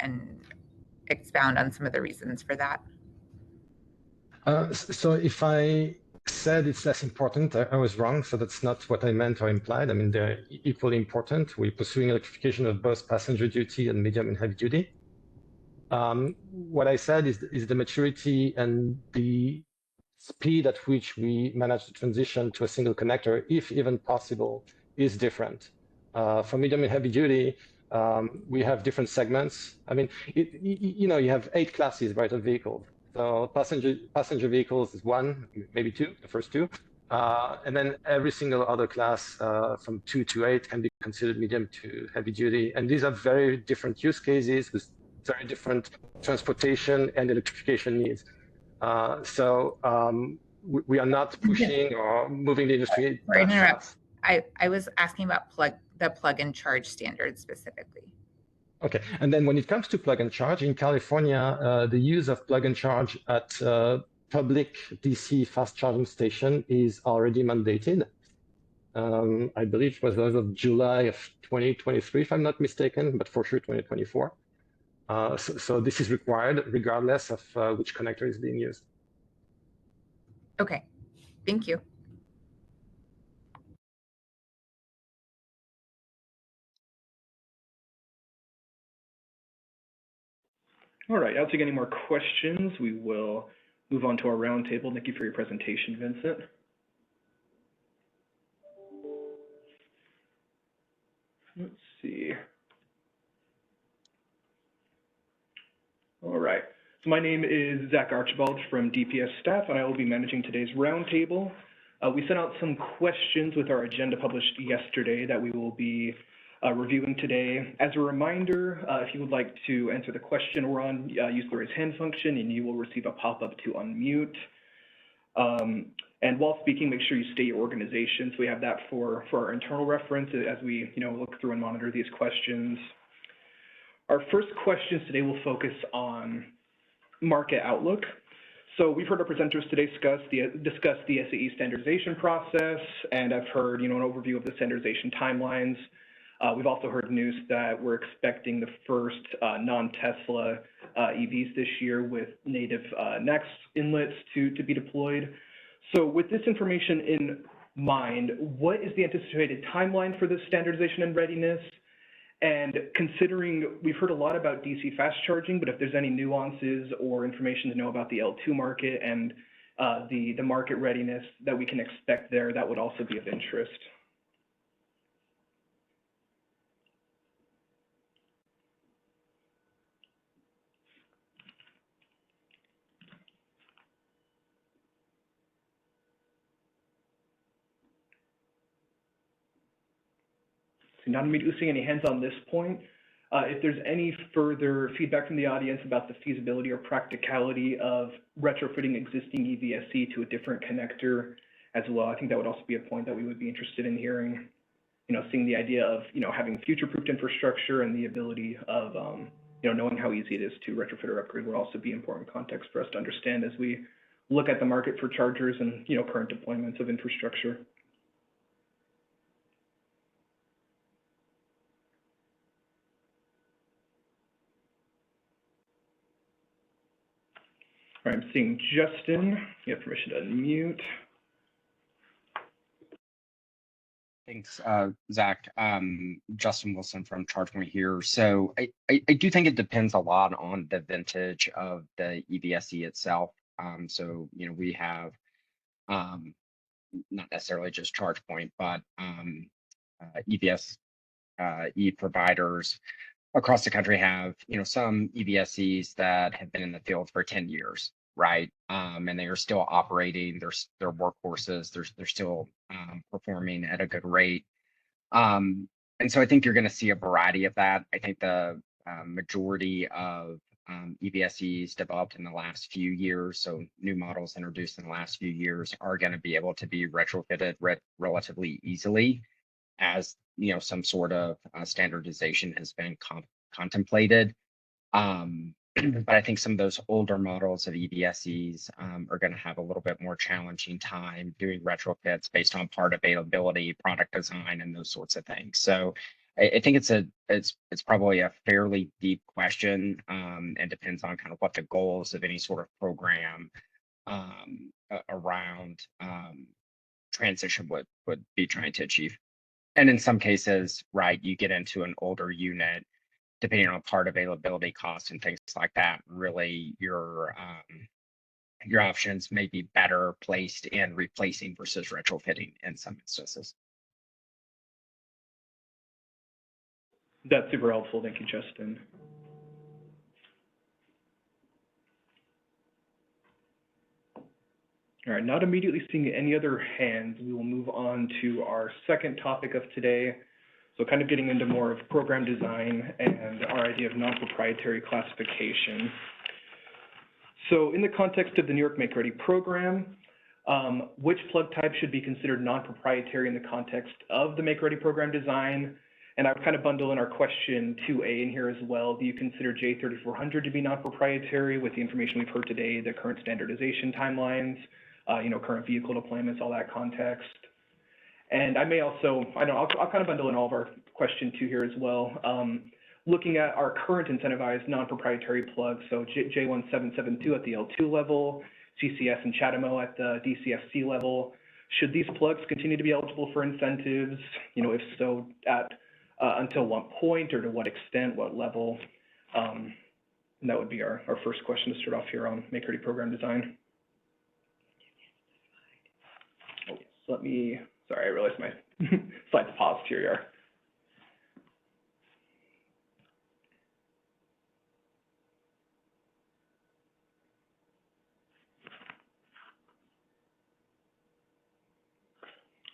expound on some of the reasons for that? So if I said it's less important, I was wrong. So that's not what I meant or implied. I mean, they're equally important. We're pursuing electrification of both passenger duty and medium and heavy duty. What I said is the maturity and the speed at which we manage to transition to a single connector, if even possible, is different. For medium and heavy duty, we have different segments. I mean, you have 8 classes, right, of vehicles. So passenger vehicles is 1, maybe 2, the first 2. And then every single other class from 2 to 8 can be considered medium to heavy duty. And these are very different use cases with very different transportation and electrification needs. So we are not pushing or moving the industry. Sorry to interrupt. I was asking about the plug and charge standard specifically. Okay, and then when it comes to plug and charge, in California, the use of plug and charge at public DC fast charging station is already mandated. I believe it was as of July of 2023, if I'm not mistaken, but for sure 2024. So this is required regardless of which connector is being used. Okay, thank you. All right, I'll take any more questions. We will move on to our roundtable. Thank you for your presentation, Vincent. Let's see. All right, so my name is Zach Archibald from DPS staff, and I will be managing today's roundtable. We sent out some questions with our agenda published yesterday that we will be reviewing today. As a reminder, if you would like to answer the question we're on, use the raise hand function and you will receive a pop-up to unmute. And while speaking, make sure you state your organization. So we have that for our internal reference as we look through and monitor these questions. Our first questions today will focus on market outlook. So we've heard our presenters today discuss the SAE standardization process, and I've heard an overview of the standardization timelines. We've also heard news that we're expecting the first non-Tesla EVs this year with native NACS inlets to be deployed. So with this information in mind, what is the anticipated timeline for this standardization and readiness? And considering we've heard a lot about DC fast charging, but if there's any nuances or information to know about the L2 market and the market readiness that we can expect there, that would also be of interest. So not immediately seeing any hands on this point. If there's any further feedback from the audience about the feasibility or practicality of retrofitting existing EVSE to a different connector as well, I think that would also be a point that we would be interested in hearing. Seeing the idea of having future-proofed infrastructure and the ability of knowing how easy it is to retrofit or upgrade would also be important context for us to understand as we look at the market for chargers and current deployments of infrastructure. All right, I'm seeing Justin. You have permission to unmute. Thanks, Zach. Justin Wilson from ChargePoint here. So I do think it depends a lot on the vintage of the EVSE itself. So, you know, we have not necessarily just ChargePoint, but EVSE providers across the country have, you know, some EVSEs that have been in the field for 10 years, right? And they are still operating their workhorses. They're still performing at a good rate. And so I think you're going to see a variety of that. I think the majority of EVSEs developed in the last few years, so new models introduced in the last few years, are going to be able to be retrofitted relatively easily, as you know, some sort of standardization has been contemplated. But I think some of those older models of EVSEs are going to have a little bit more challenging time doing retrofits based on part availability, product design, and those sorts of things. So I think it's probably a fairly deep question, and depends on kind of what the goals of any sort of program around transition would be trying to achieve. And in some cases, right, you get into an older unit, depending on part availability costs and things like that, really your options may be better placed in replacing versus retrofitting in some instances. That's super helpful. Thank you, Justin. All right, not immediately seeing any other hands, we will move on to our second topic of today. So kind of getting into more of program design and our idea of non-proprietary classification. So in the context of the New York Make Ready program, which plug type should be considered non-proprietary in the context of the Make Ready program design? And I would kind of bundle in our question 2A in here as well. Do you consider J3400 to be non-proprietary with the information we've heard today, the current standardization timelines, you know, current vehicle deployments, all that context? And I may also, I'll kind of bundle in all of our question 2 here as well. Looking at our current incentivized non-proprietary plugs, so J1772 at the L2 level, CCS and CHAdeMO at the DCFC level, should these plugs continue to be eligible for incentives? You know, if so, at until what point or to what extent, what level? And that would be our first question to start off here on Make Ready program design. Oh, yes, let me, sorry, I realized my slides paused here. You are.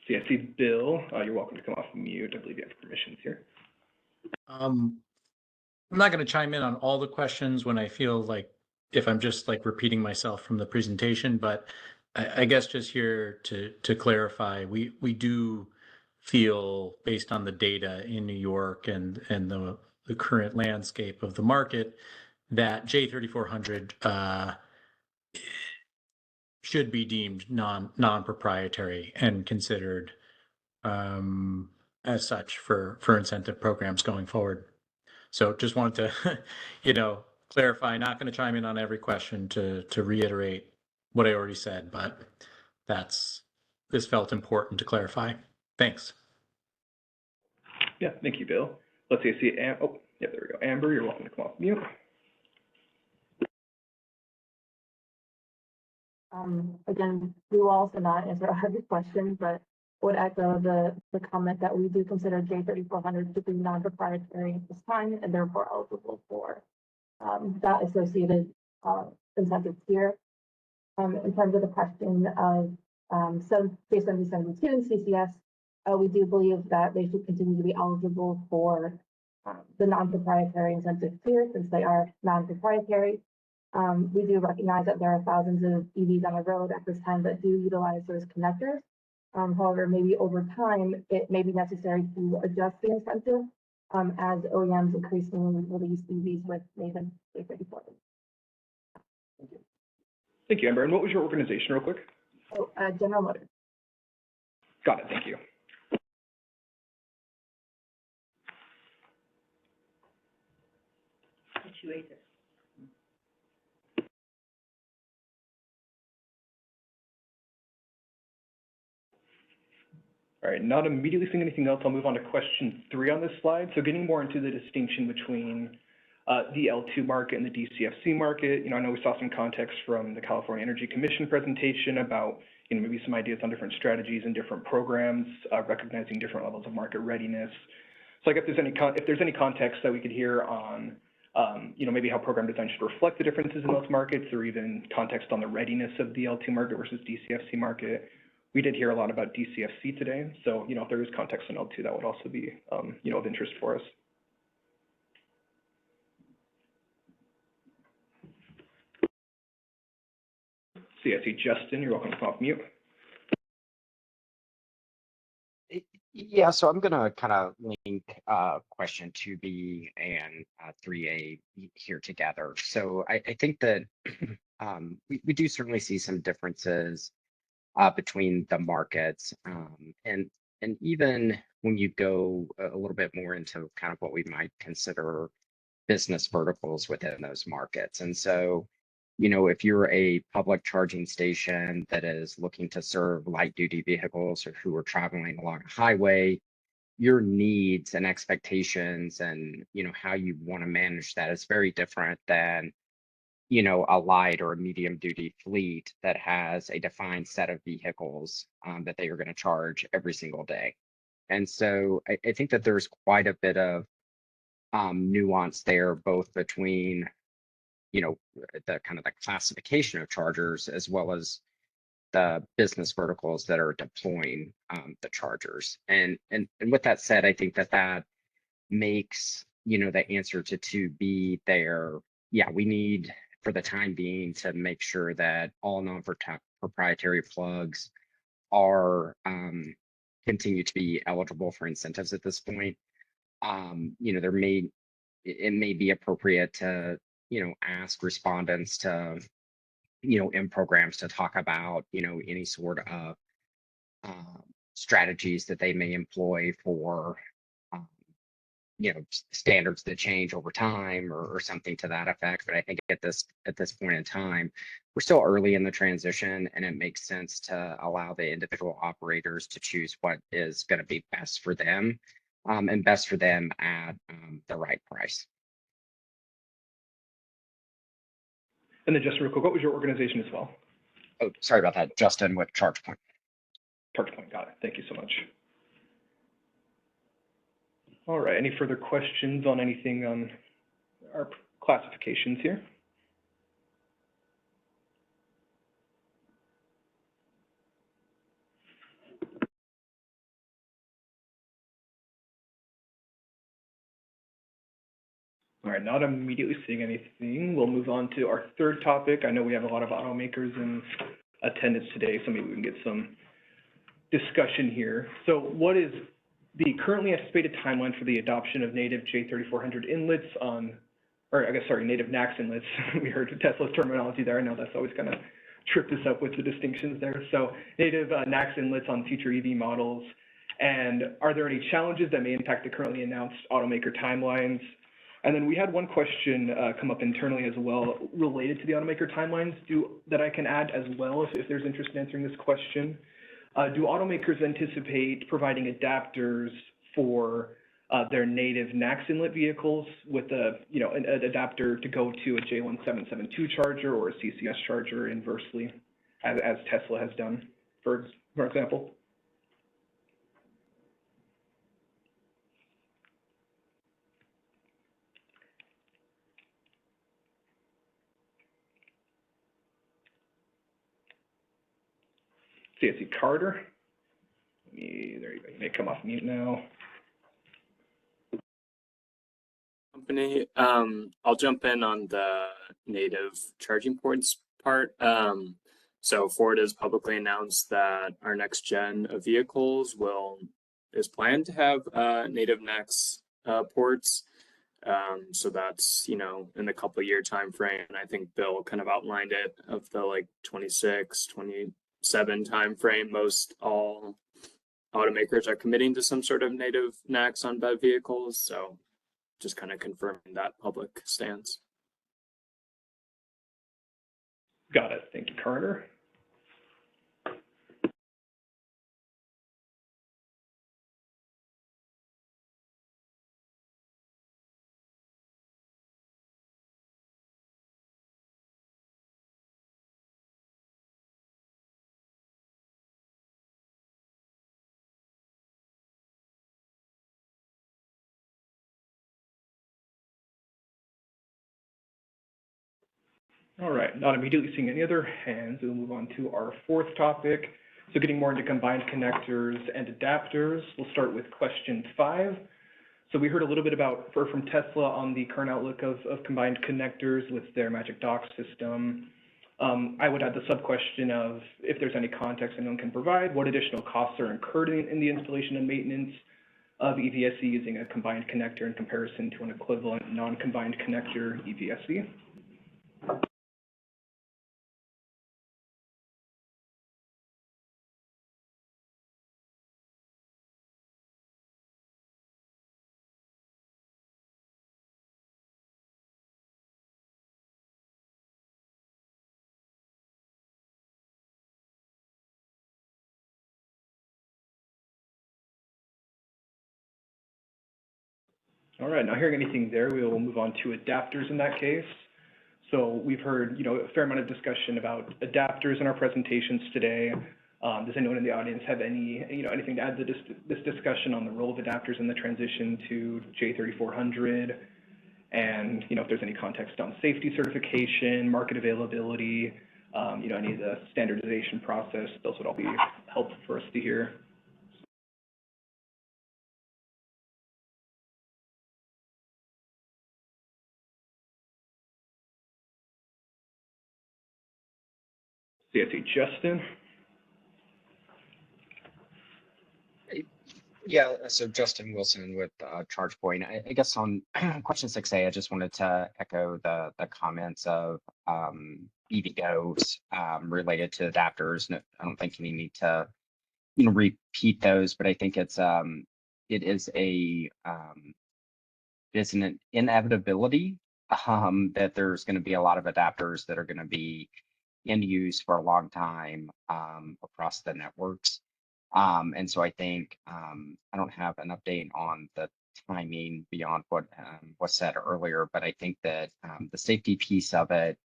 So yeah, I see Bill, you're welcome to come off mute. I believe you have permissions here. I'm not going to chime in on all the questions when I feel like if I'm just like repeating myself from the presentation, but I guess just here to clarify, we do feel, based on the data in New York and the current landscape of the market, that J3400 should be deemed non-proprietary and considered as such for incentive programs going forward. So just wanted to, clarify, not going to chime in on every question to reiterate what I already said, but this felt important to clarify. Thanks. Yeah, thank you, Bill. Let's see, I see, oh, yeah, there we go. Amber, you're welcome to come off mute. Again, we will also not answer every question, but would echo the comment that we do consider J3400 to be non-proprietary at this time and therefore eligible for that associated incentive tier. In terms of the question of J7072 and CCS, we do believe that they should continue to be eligible for the non-proprietary incentive tier since they are non-proprietary. We do recognize that there are thousands of EVs on the road at this time that do utilize those connectors. However, maybe over time, it may be necessary to adjust the incentive as OEMs increasingly release EVs with native J34. Thank you. Thank you, Amber. And what was your organization, real quick? Oh, General Motors. Got it. Thank you. All right, not immediately seeing anything else, I'll move on to question 3 on this slide. So getting more into the distinction between the L2 market and the DCFC market. I know we saw some context from the California Energy Commission presentation about, maybe some ideas on different strategies and different programs, recognizing different levels of market readiness. So I guess if there's any context that we could hear on, maybe how program design should reflect the differences in those markets, or even context on the readiness of the L2 market versus DCFC market. We did hear a lot about DCFC today, so if there is context on L2, that would also be of interest for us. See, I see Justin. You're welcome to come off mute. Yeah, so I'm going to kind of link question 2B and 3A here together. So I think that we do certainly see some differences between the markets, and even when you go a little bit more into kind of what we might consider business verticals within those markets. And so, if you're a public charging station that is looking to serve light duty vehicles or who are traveling along a highway, your needs and expectations and, how you want to manage that is very different than, a light or a medium duty fleet that has a defined set of vehicles that they are going to charge every single day. And so I think that there's quite a bit of nuance there, both between the kind of the classification of chargers as well as the business verticals that are deploying the chargers. And with that said, I think that makes the answer to 2B there. Yeah, we need for the time being to make sure that all non-proprietary plugs are continue to be eligible for incentives at this point. It may be appropriate to ask respondents to in programs to talk about any sort of strategies that they may employ for standards that change over time or something to that effect. But I think at this point in time, we're still early in the transition, and it makes sense to allow the individual operators to choose what is going to be best for them, and best for them at the right price. And then Justin, real quick, what was your organization as well? Oh, sorry about that. Justin with ChargePoint. ChargePoint, got it. Thank you so much. All right, any further questions on anything on our classifications here? All right, not immediately seeing anything. We'll move on to our third topic. I know we have a lot of automakers in attendance today, so maybe we can get some discussion here. So what is the currently estimated timeline for the adoption of native J3400 inlets native NACS inlets? We heard Tesla's terminology there. I know that's always kind of tripped us up with the distinctions there. So native NACS inlets on future EV models. And are there any challenges that may impact the currently announced automaker timelines? And then we had one question come up internally as well related to the automaker timelines that I can add as well if there's interest in answering this question. Do automakers anticipate providing adapters for their native NACS inlet vehicles with an adapter to go to a J1772 charger or a CCS charger inversely, as Tesla has done, for example? CSE Carter. There you go. You may come off mute now. Company. I'll jump in on the native charging ports part. So Ford has publicly announced that our next gen of vehicles is planned to have native NACS ports. So that's, in the couple year time frame. And I think Bill kind of outlined it of the 26, 27 time frame. Most all automakers are committing to some sort of native NACS on BEV vehicles. So just kind of confirming that public stance. Got it. Thank you, Carter. All right, not immediately seeing any other hands, we'll move on to our fourth topic. So getting more into combined connectors and adapters. We'll start with question 5. So we heard a little bit from Tesla on the current outlook of combined connectors with their Magic Dock system. I would add the sub-question of if there's any context anyone can provide, what additional costs are incurred in the installation and maintenance of EVSE using a combined connector in comparison to an equivalent non-combined connector EVSE? All right, not hearing anything there, we will move on to adapters in that case. So we've heard, a fair amount of discussion about adapters in our presentations today. Does anyone in the audience have anything to add to this discussion on the role of adapters in the transition to J3400? And, if there's any context on safety certification, market availability, any of the standardization process, those would all be helpful for us to hear. See, I see Justin. Yeah, so Justin Wilson with ChargePoint. I guess on question 6A, I just wanted to echo the comments of EVGOs related to adapters. No, I don't think you need to repeat those, but I think it is an inevitability that there's going to be a lot of adapters that are going to be in use for a long time across the networks. And so I think I don't have an update on the timing beyond what was said earlier, but I think that the safety piece of it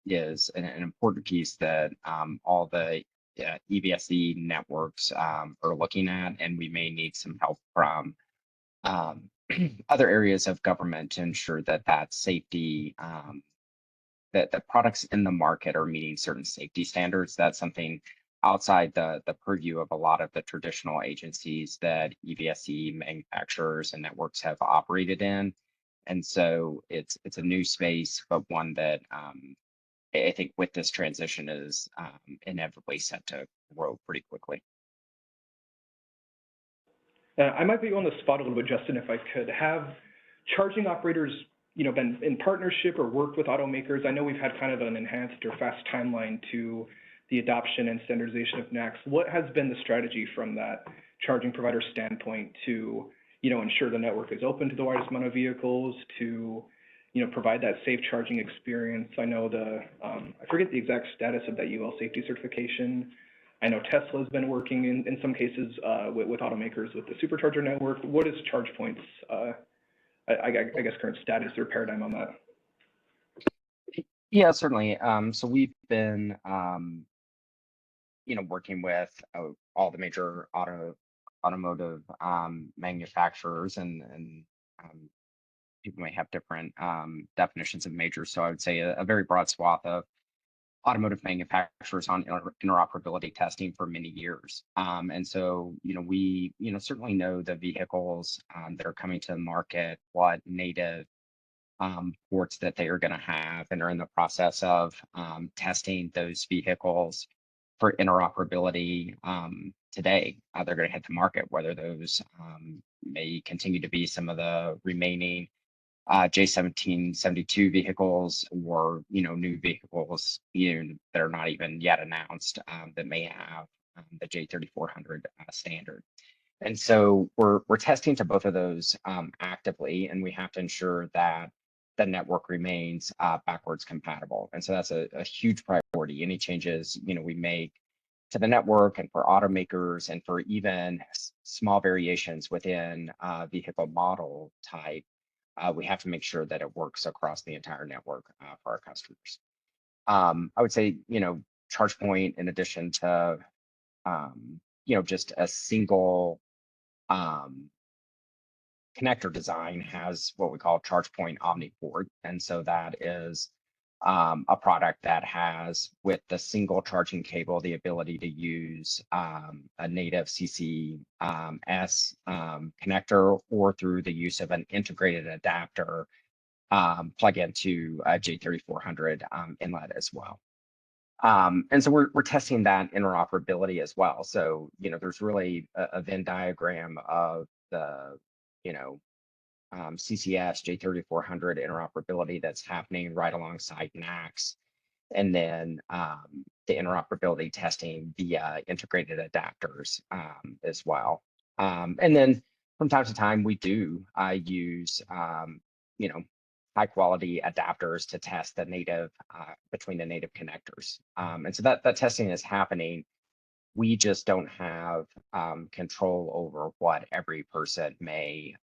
is an important piece that all the EVSE networks are looking at, and we may need some help from other areas of government to ensure that safety, that the products in the market are meeting certain safety standards. That's something outside the purview of a lot of the traditional agencies that EVSE manufacturers and networks have operated in. And so it's a new space, but one that I think with this transition is inevitably set to grow pretty quickly. I might be on the spot a little bit, Justin, if I could. Have charging operators, been in partnership or worked with automakers? I know we've had kind of an enhanced or fast timeline to the adoption and standardization of NACS. What has been the strategy from that charging provider standpoint to, ensure the network is open to the widest amount of vehicles, to, provide that safe charging experience? I know I forget the exact status of that UL safety certification. I know Tesla has been working in some cases with automakers with the supercharger network. What is ChargePoint's, I guess, current status or paradigm on that? Yeah, certainly. So we've been, working with all the major automotive manufacturers, and people may have different definitions of major. So I would say a very broad swath of automotive manufacturers on interoperability testing for many years. And so, we, certainly know the vehicles that are coming to the market, what native ports that they are going to have, and are in the process of testing those vehicles for interoperability today. They're going to hit the market, whether those may continue to be some of the remaining J1772 vehicles, or new vehicles that are not even yet announced that may have the J3400 standard. And so we're testing to both of those actively, and we have to ensure that the network remains backwards compatible. And so that's a huge priority. Any changes we make to the network, and for automakers, and for even small variations within vehicle model type, we have to make sure that it works across the entire network for our customers. I would say, ChargePoint, in addition to, just a single connector design, has what we call ChargePoint OmniPort. And so that is a product that has, with the single charging cable, the ability to use a native CCS connector, or through the use of an integrated adapter plug into a J3400 inlet as well. And so we're testing that interoperability as well. So, there's really a Venn diagram of the, CCS J3400 interoperability that's happening right alongside NACS, and then the interoperability testing via integrated adapters as well. And then from time to time, we do use, high quality adapters to test the native between the native connectors. And so that testing is happening. We just don't have control over what every person may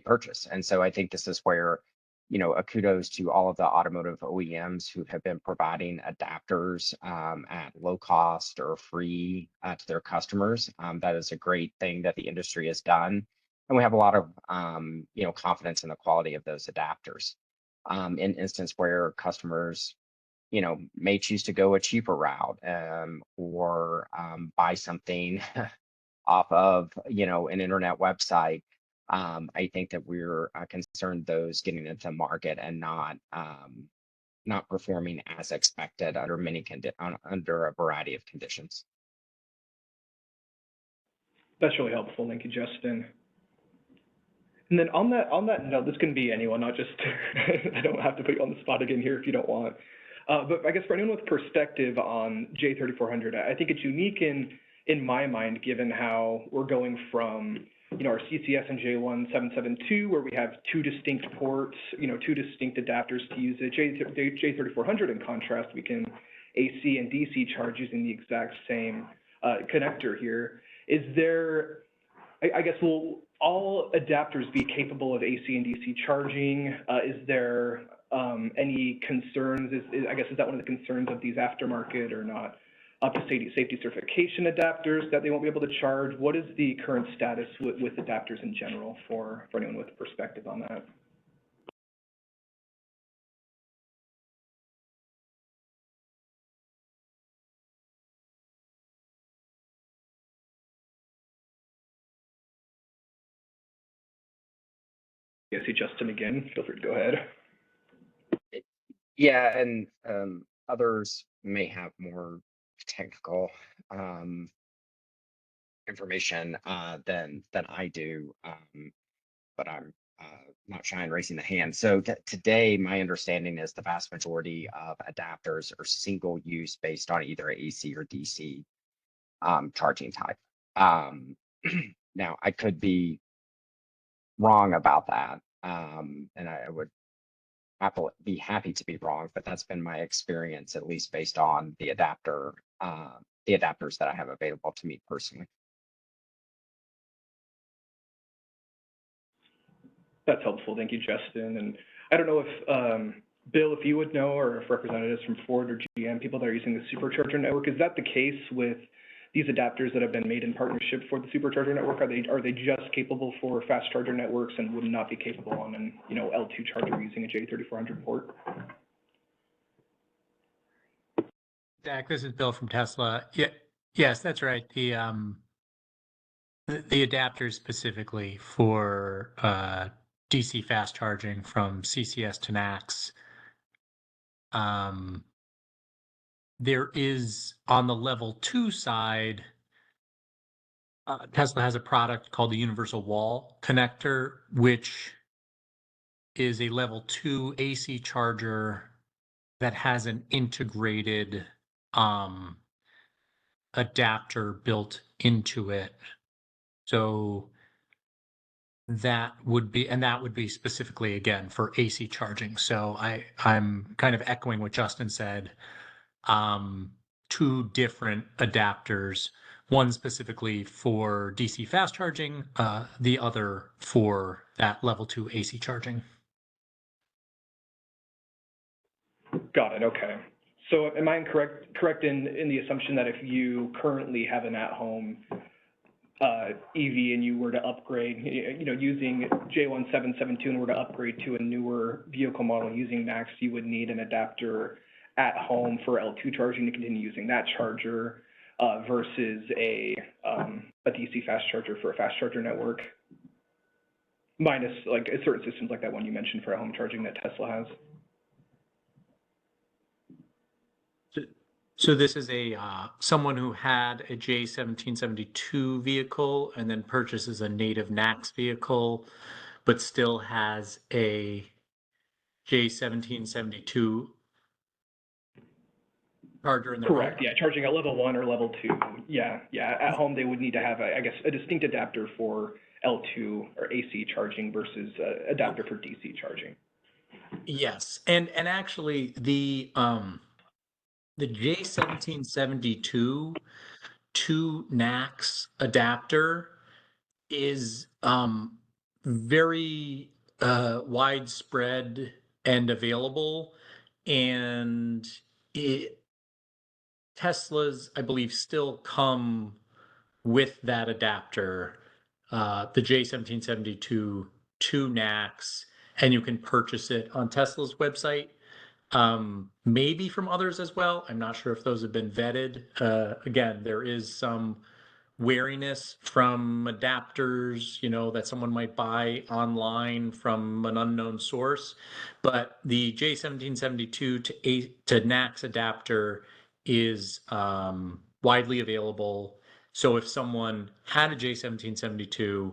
purchase. And so I think this is where, a kudos to all of the automotive OEMs who have been providing adapters at low cost or free to their customers. That is a great thing that the industry has done. And we have a lot of, confidence in the quality of those adapters. In instance where customers, may choose to go a cheaper route or buy something off of, an internet website. I think that we're concerned those getting into the market and not performing as expected under under a variety of conditions. That's really helpful. Thank you, Justin. And then on that note, this can be anyone, not just, I don't have to put you on the spot again here if you don't want. But I guess for anyone with perspective on J3400, I think it's unique in my mind, given how we're going from, our CCS and J1772, where we have two distinct ports, two distinct adapters to use it. J3400, in contrast, we can AC and DC charge using the exact same connector here. Is there, I guess, will all adapters be capable of AC and DC charging? Is there any concerns? I guess, is that one of the concerns of these aftermarket or not up to safety certification adapters that they won't be able to charge? What is the current status with adapters in general for anyone with a perspective on that? I see Justin again. Feel free to go ahead. Yeah, and others may have more technical information than I do, but I'm not shy in raising the hand. So today, my understanding is the vast majority of adapters are single use based on either AC or DC charging type. Now, I could be wrong about that, and I would be happy to be wrong, but that's been my experience, at least based on the adapters that I have available to me personally. That's helpful. Thank you, Justin. And I don't know if, Bill, if you would know, or if representatives from Ford or GM, people that are using the supercharger network, is that the case with these adapters that have been made in partnership for the supercharger network? Are they just capable for fast charger networks and would not be capable on an L2 charger using a J3400 port? Zach, this is Bill from Tesla. Yeah, yes, that's right. The adapters specifically for DC fast charging from CCS to NACS. There is, on the level 2 side, Tesla has a product called the Universal Wall Connector, which is a level 2 AC charger that has an integrated adapter built into it. So that would be specifically, again, for AC charging. So I'm kind of echoing what Justin said. 2 different adapters, one specifically for DC fast charging, the other for that level 2 AC charging. Got it. Okay. So am I correct in the assumption that if you currently have an at-home EV and you were to upgrade, using J1772 and were to upgrade to a newer vehicle model using NACS, you would need an adapter at home for L2 charging to continue using that charger versus a DC fast charger for a fast charger network. Minus like certain systems like that one you mentioned for home charging that Tesla has. So this is a someone who had a J1772 vehicle and then purchases a native NACS vehicle, but still has a J1772 charger in their Correct. home? Yeah, charging at level 1 or level 2. Yeah. At home they would need to have, I guess, a distinct adapter for L2 or AC charging versus adapter for DC charging. Yes, and actually the J1772 to NACS adapter is very widespread and available, and Teslas, I believe, still come with that adapter, the J1772 to NACS, and you can purchase it on Tesla's website. Maybe from others as well. I'm not sure if those have been vetted. Again, there is some wariness from adapters, that someone might buy online from an unknown source. But the J1772 to NACS adapter is widely available. So if someone had a J1772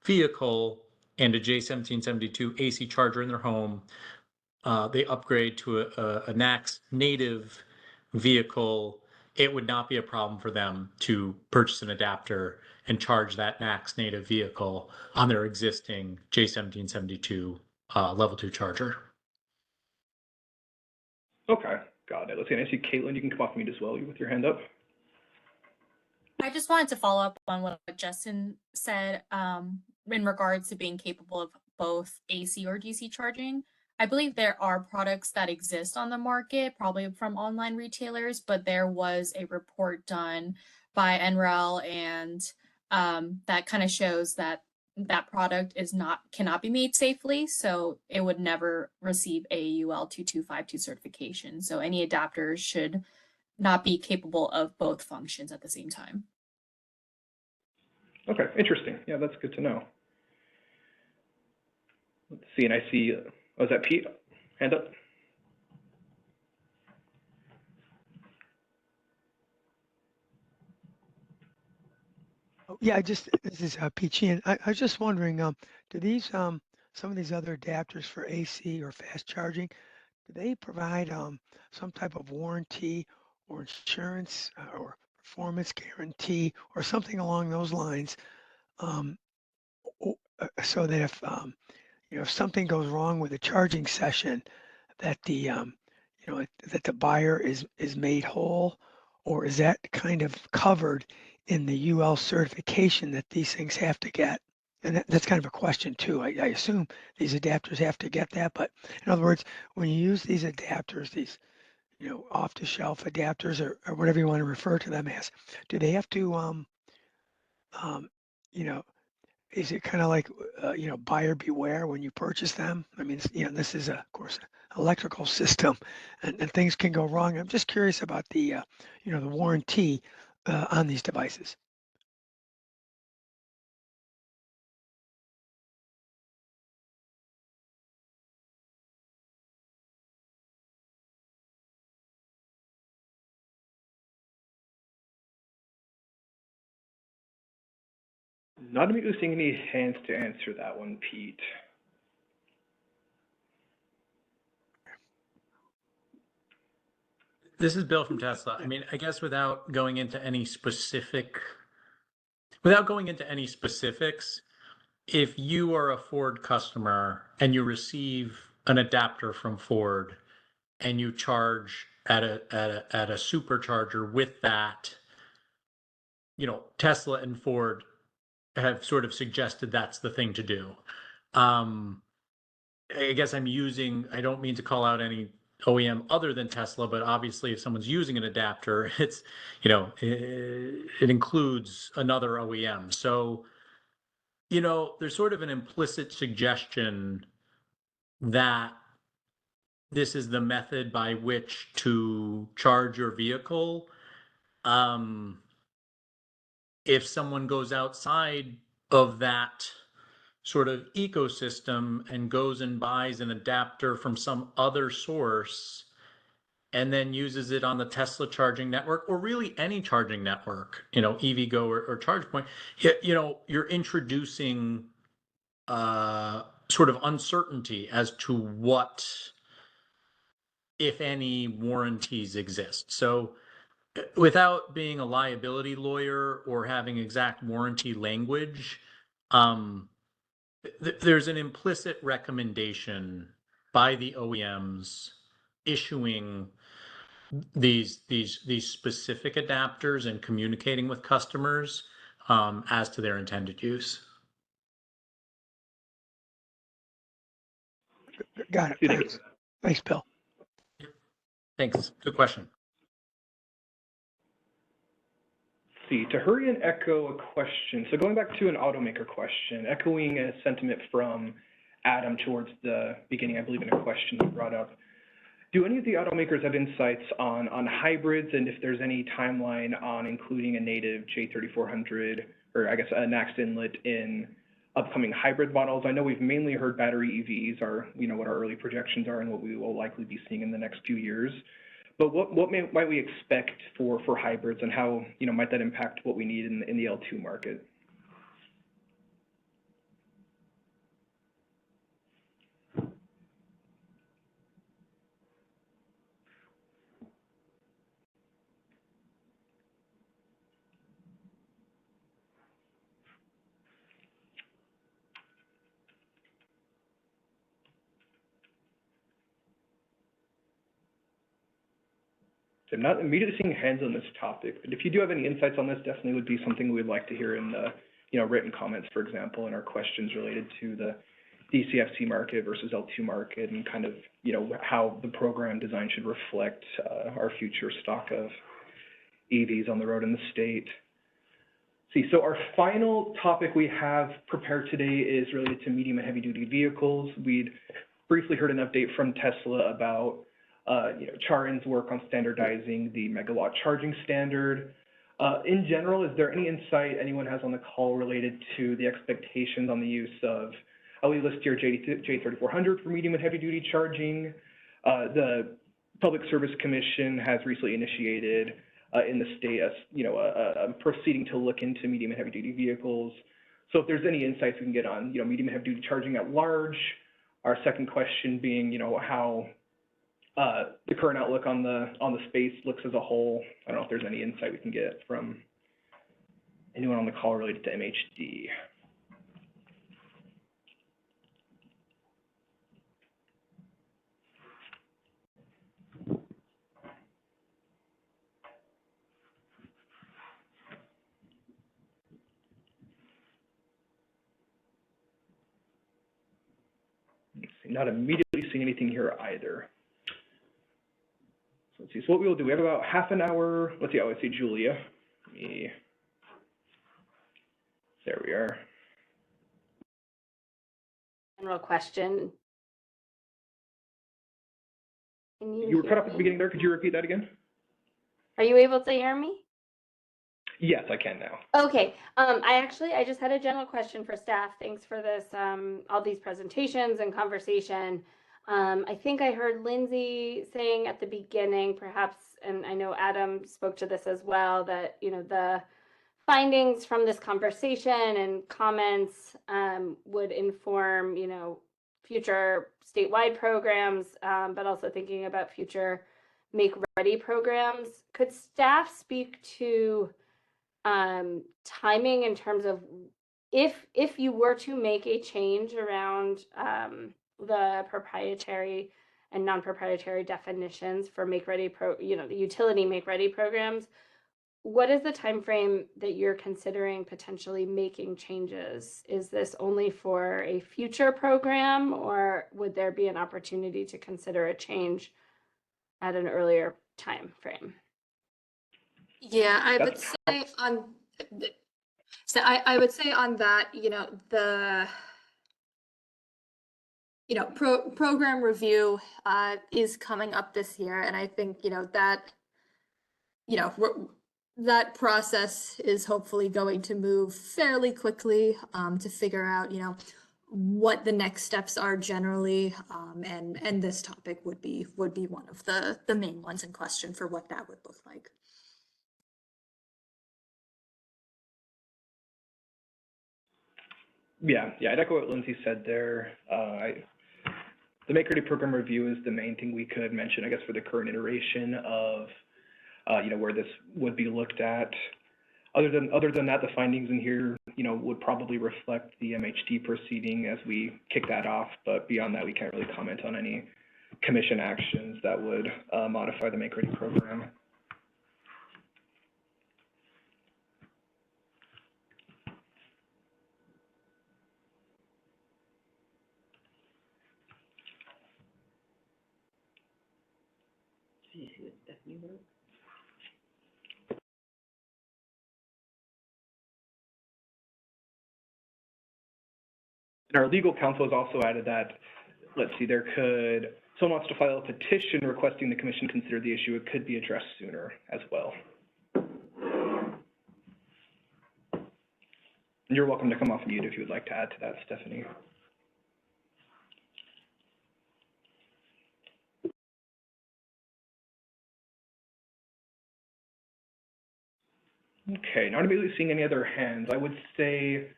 vehicle and a J1772 AC charger in their home, they upgrade to a NACS native vehicle, it would not be a problem for them to purchase an adapter and charge that NACS native vehicle on their existing J1772 level 2 charger. Okay, got it. Let's see, and I see Caitlin, you can come off mute as well with your hand up. I just wanted to follow up on what Justin said in regards to being capable of both AC or DC charging. I believe there are products that exist on the market, probably from online retailers, but there was a report done by NREL, and that kind of shows that that product cannot be made safely, so it would never receive AUL 2252 certification. So any adapters should not be capable of both functions at the same time. Okay, interesting. Yeah, that's good to know. Let's see, and I see, is that Pete? Hand up. Yeah, this is Pete Sheehan. I was just wondering, do these, some of these other adapters for AC or fast charging, do they provide some type of warranty or insurance or performance guarantee or something along those lines? So that if something goes wrong with the charging session, that that the buyer is made whole, or is that kind of covered in the UL certification that these things have to get? And that's kind of a question too. I assume these adapters have to get that, but in other words, when you use these adapters, these off-the-shelf adapters or whatever you want to refer to them as, do they have to is it kind of like buyer beware when you purchase them? I mean, this is of course an electrical system, and things can go wrong. I'm just curious about the the warranty on these devices. Not immediately seeing any hands to answer that one, Pete. This is Bill from Tesla. I mean, I guess without going into any specifics, if you are a Ford customer and you receive an adapter from Ford and you charge at a supercharger with that, Tesla and Ford have sort of suggested that's the thing to do. I guess I don't mean to call out any OEM other than Tesla, but obviously if someone's using an adapter, it's, it includes another OEM. So, there's sort of an implicit suggestion that this is the method by which to charge your vehicle. If someone goes outside of that sort of ecosystem and goes and buys an adapter from some other source and then uses it on the Tesla charging network, or really any charging network, EVgo or ChargePoint, you're introducing sort of uncertainty as to what, if any, warranties exist. So without being a liability lawyer or having exact warranty language, there's an implicit recommendation by the OEMs issuing these specific adapters and communicating with customers as to their intended use. Got it. Thanks. Thanks, Bill. Thanks. Good question. See, to hurry and echo a question. So going back to an automaker question, echoing a sentiment from Adam towards the beginning, I believe in a question he brought up. Do any of the automakers have insights on hybrids, and if there's any timeline on including a native J3400, or I guess a NACS inlet in upcoming hybrid models? I know we've mainly heard battery EVs are, what our early projections are and what we will likely be seeing in the next few years. But what might we expect for hybrids, and how might that impact what we need in the L2 market? So I'm not immediately seeing hands on this topic, but if you do have any insights on this, definitely would be something we'd like to hear in the written comments, for example, and our questions related to the DCFC market versus L2 market, and kind of how the program design should reflect our future stock of EVs on the road in the state. See, so our final topic we have prepared today is related to medium and heavy duty vehicles. We'd briefly heard an update from Tesla about Charin's work on standardizing the megawatt charging standard. In general, is there any insight anyone has on the call related to the expectations on the use of, we list here J3400 for medium and heavy duty charging. The Public Service Commission has recently initiated in the state a proceeding to look into medium and heavy duty vehicles. So if there's any insights we can get on medium and heavy duty charging at large. Our second question being how the current outlook on the space looks as a whole. I don't know if there's any insight we can get from anyone on the call related to MHD. Let's see, not immediately seeing anything here either. Let's see, so what we will do, we have about half an hour. Let's see, I see Julia. There we are. General question. You were cut off at the beginning there. Could you repeat that again? Are you able to hear me? Yes, I can now. Okay. I just had a general question for staff. Thanks for this, all these presentations and conversation. I think I heard Lindsay saying at the beginning, perhaps, and I know Adam spoke to this as well, that the findings from this conversation and comments would inform future statewide programs, but also thinking about future Make Ready programs. Could staff speak to timing in terms of if you were to make a change around the proprietary and non-proprietary definitions for Make Ready the utility Make Ready programs, what is the time frame that you're considering potentially making changes? Is this only for a future program, or would there be an opportunity to consider a change at an earlier time frame. Yeah, I would say on, so I would say on that, program review is coming up this year, and I think, that process is hopefully going to move fairly quickly to figure out, what the next steps are generally, and this topic would be one of the main ones in question for what that would look like. Yeah, I'd echo what Lindsay said there. The Make Ready program review is the main thing we could mention, I guess, for the current iteration of, where this would be looked at. Other than that, the findings in here, would probably reflect the MHD proceeding as we kick that off. But beyond that, we can't really comment on any commission actions that would modify the Make Ready program. And our legal counsel has also added that, let's see, someone wants to file a petition requesting the commission consider the issue. It could be addressed sooner as well. And you're welcome to come off mute if you would like to add to that, Stephanie. Okay, not immediately seeing any other hands. I would say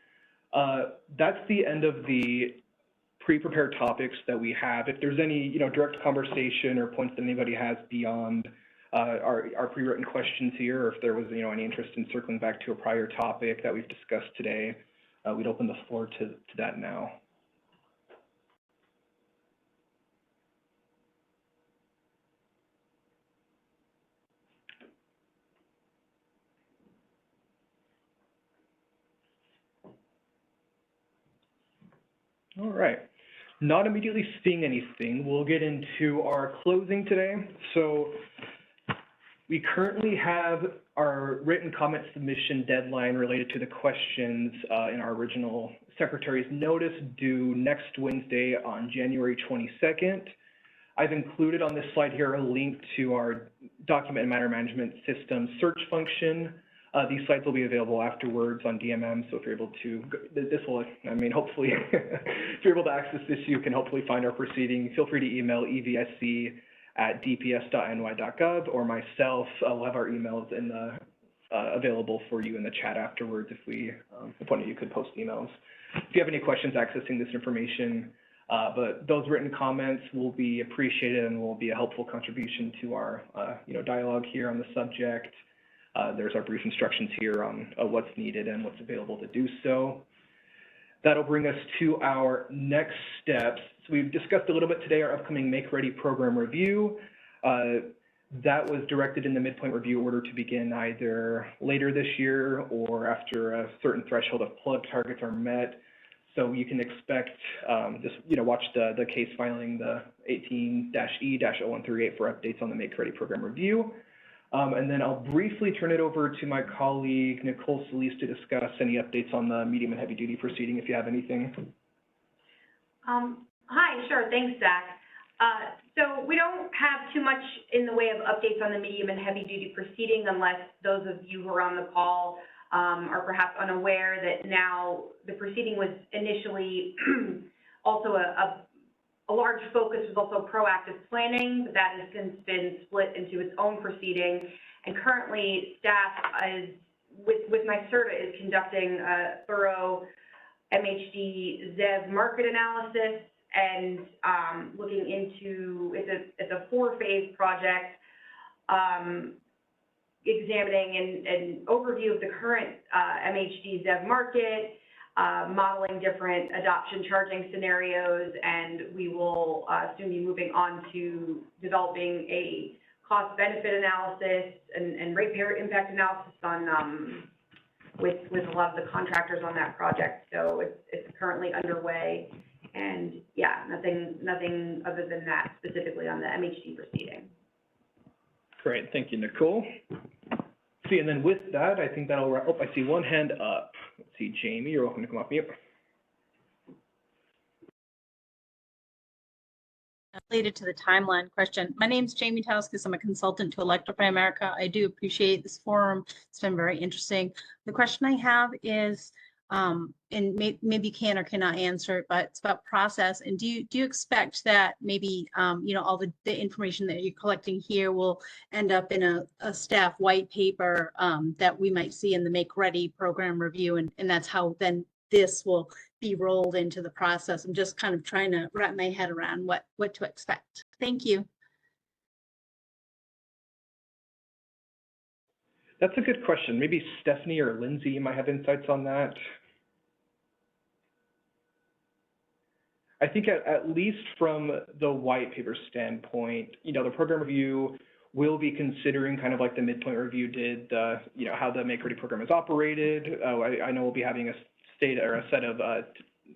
that's the end of the pre-prepared topics that we have. If there's any, direct conversation or points that anybody has beyond our pre-written questions here, or if there was, any interest in circling back to a prior topic that we've discussed today, we'd open the floor to that now. All right. Not immediately seeing anything, we'll get into our closing today. So we currently have our written comment submission deadline related to the questions in our original secretary's notice due next Wednesday on January 22nd. I've included on this slide here a link to our document and matter management system search function. These slides will be available afterwards on DMM, so if you're able to, hopefully, if you're able to access this, you can hopefully find our proceeding. Feel free to email evsc@dps.ny.gov or myself. We'll have our emails available for you in the chat afterwards if one of you could post emails. If you have any questions accessing this information, but those written comments will be appreciated and will be a helpful contribution to our dialogue here on the subject. There's our brief instructions here on what's needed and what's available to do so. That'll bring us to our next steps. So we've discussed a little bit today our upcoming Make Ready program review. That was directed in the midpoint review order to begin either later this year or after a certain threshold of plug targets are met. So you can expect, watch the case filing, the 18-E-0138 for updates on the Make Ready program review. And then I'll briefly turn it over to my colleague, Nicole Solis, to discuss any updates on the medium and heavy duty proceeding, if you have anything. Hi, sure, thanks, Zach. So we don't have too much in the way of updates on the medium and heavy duty proceeding unless those of you who are on the call are perhaps unaware that now the proceeding was initially also a large focus was also proactive planning, but that has since been split into its own proceeding. And currently, staff is, with NYSERDA, is conducting a thorough MHD ZEV market analysis and looking into, it's a 4-phase project, examining an overview of the current MHD ZEV market, modeling different adoption charging scenarios, and we will soon be moving on to developing a cost-benefit analysis and ratepayer impact analysis on with a lot of the contractors on that project. So it's currently underway, and yeah, nothing other than that specifically on the MHD proceeding. Great, thank you, Nicole. See, and then with that, I think that'll wrap. Oh, I see one hand up. Let's see, Jamie, you're welcome to come off mute. Related to the timeline question. My name's Jamie Tauskas. I'm a consultant to Electrify America. I do appreciate this forum. It's been very interesting. The question I have is, and maybe you can or cannot answer it, but it's about process. And do you expect that maybe all the information that you're collecting here will end up in a staff white paper that we might see in the Make Ready program review, and that's how then this will be rolled into the process? I'm just kind of trying to wrap my head around what to expect. Thank you. That's a good question. Maybe Stephanie or Lindsay, you might have insights on that. I think at least from the white paper standpoint, the program review will be considering kind of like the midpoint review did, how the Make Ready program is operated. I know we'll be having a set of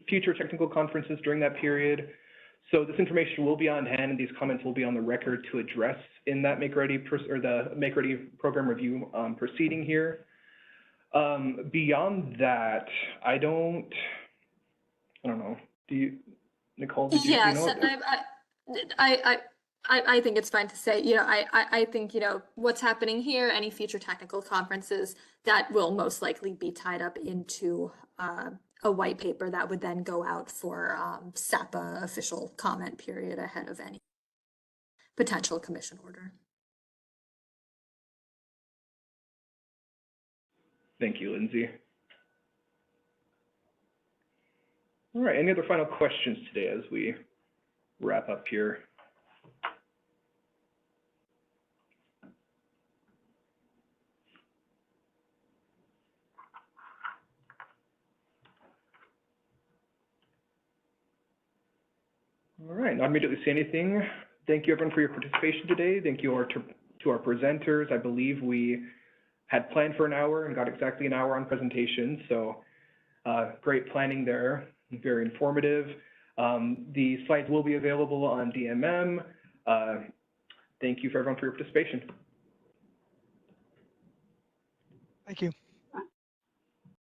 future technical conferences during that period. So this information will be on hand, and these comments will be on the record to address in that Make Ready the Make Ready program review proceeding here. Beyond that, I don't know. Do you, Nicole? Did you, Yes, do you know I think it's fine to say, I think, what's happening here, any future technical conferences, that will most likely be tied up into a white paper that would then go out for SAPA official comment period ahead of any potential commission order. Thank you, Lindsay. All right, any other final questions today as we wrap up here? All right, not immediately see anything. Thank you everyone for your participation today. Thank you to our presenters. I believe we had planned for an hour and got exactly an hour on presentation. So great planning there, very informative. The slides will be available on DMM. Thank you for everyone for your participation. Thank you.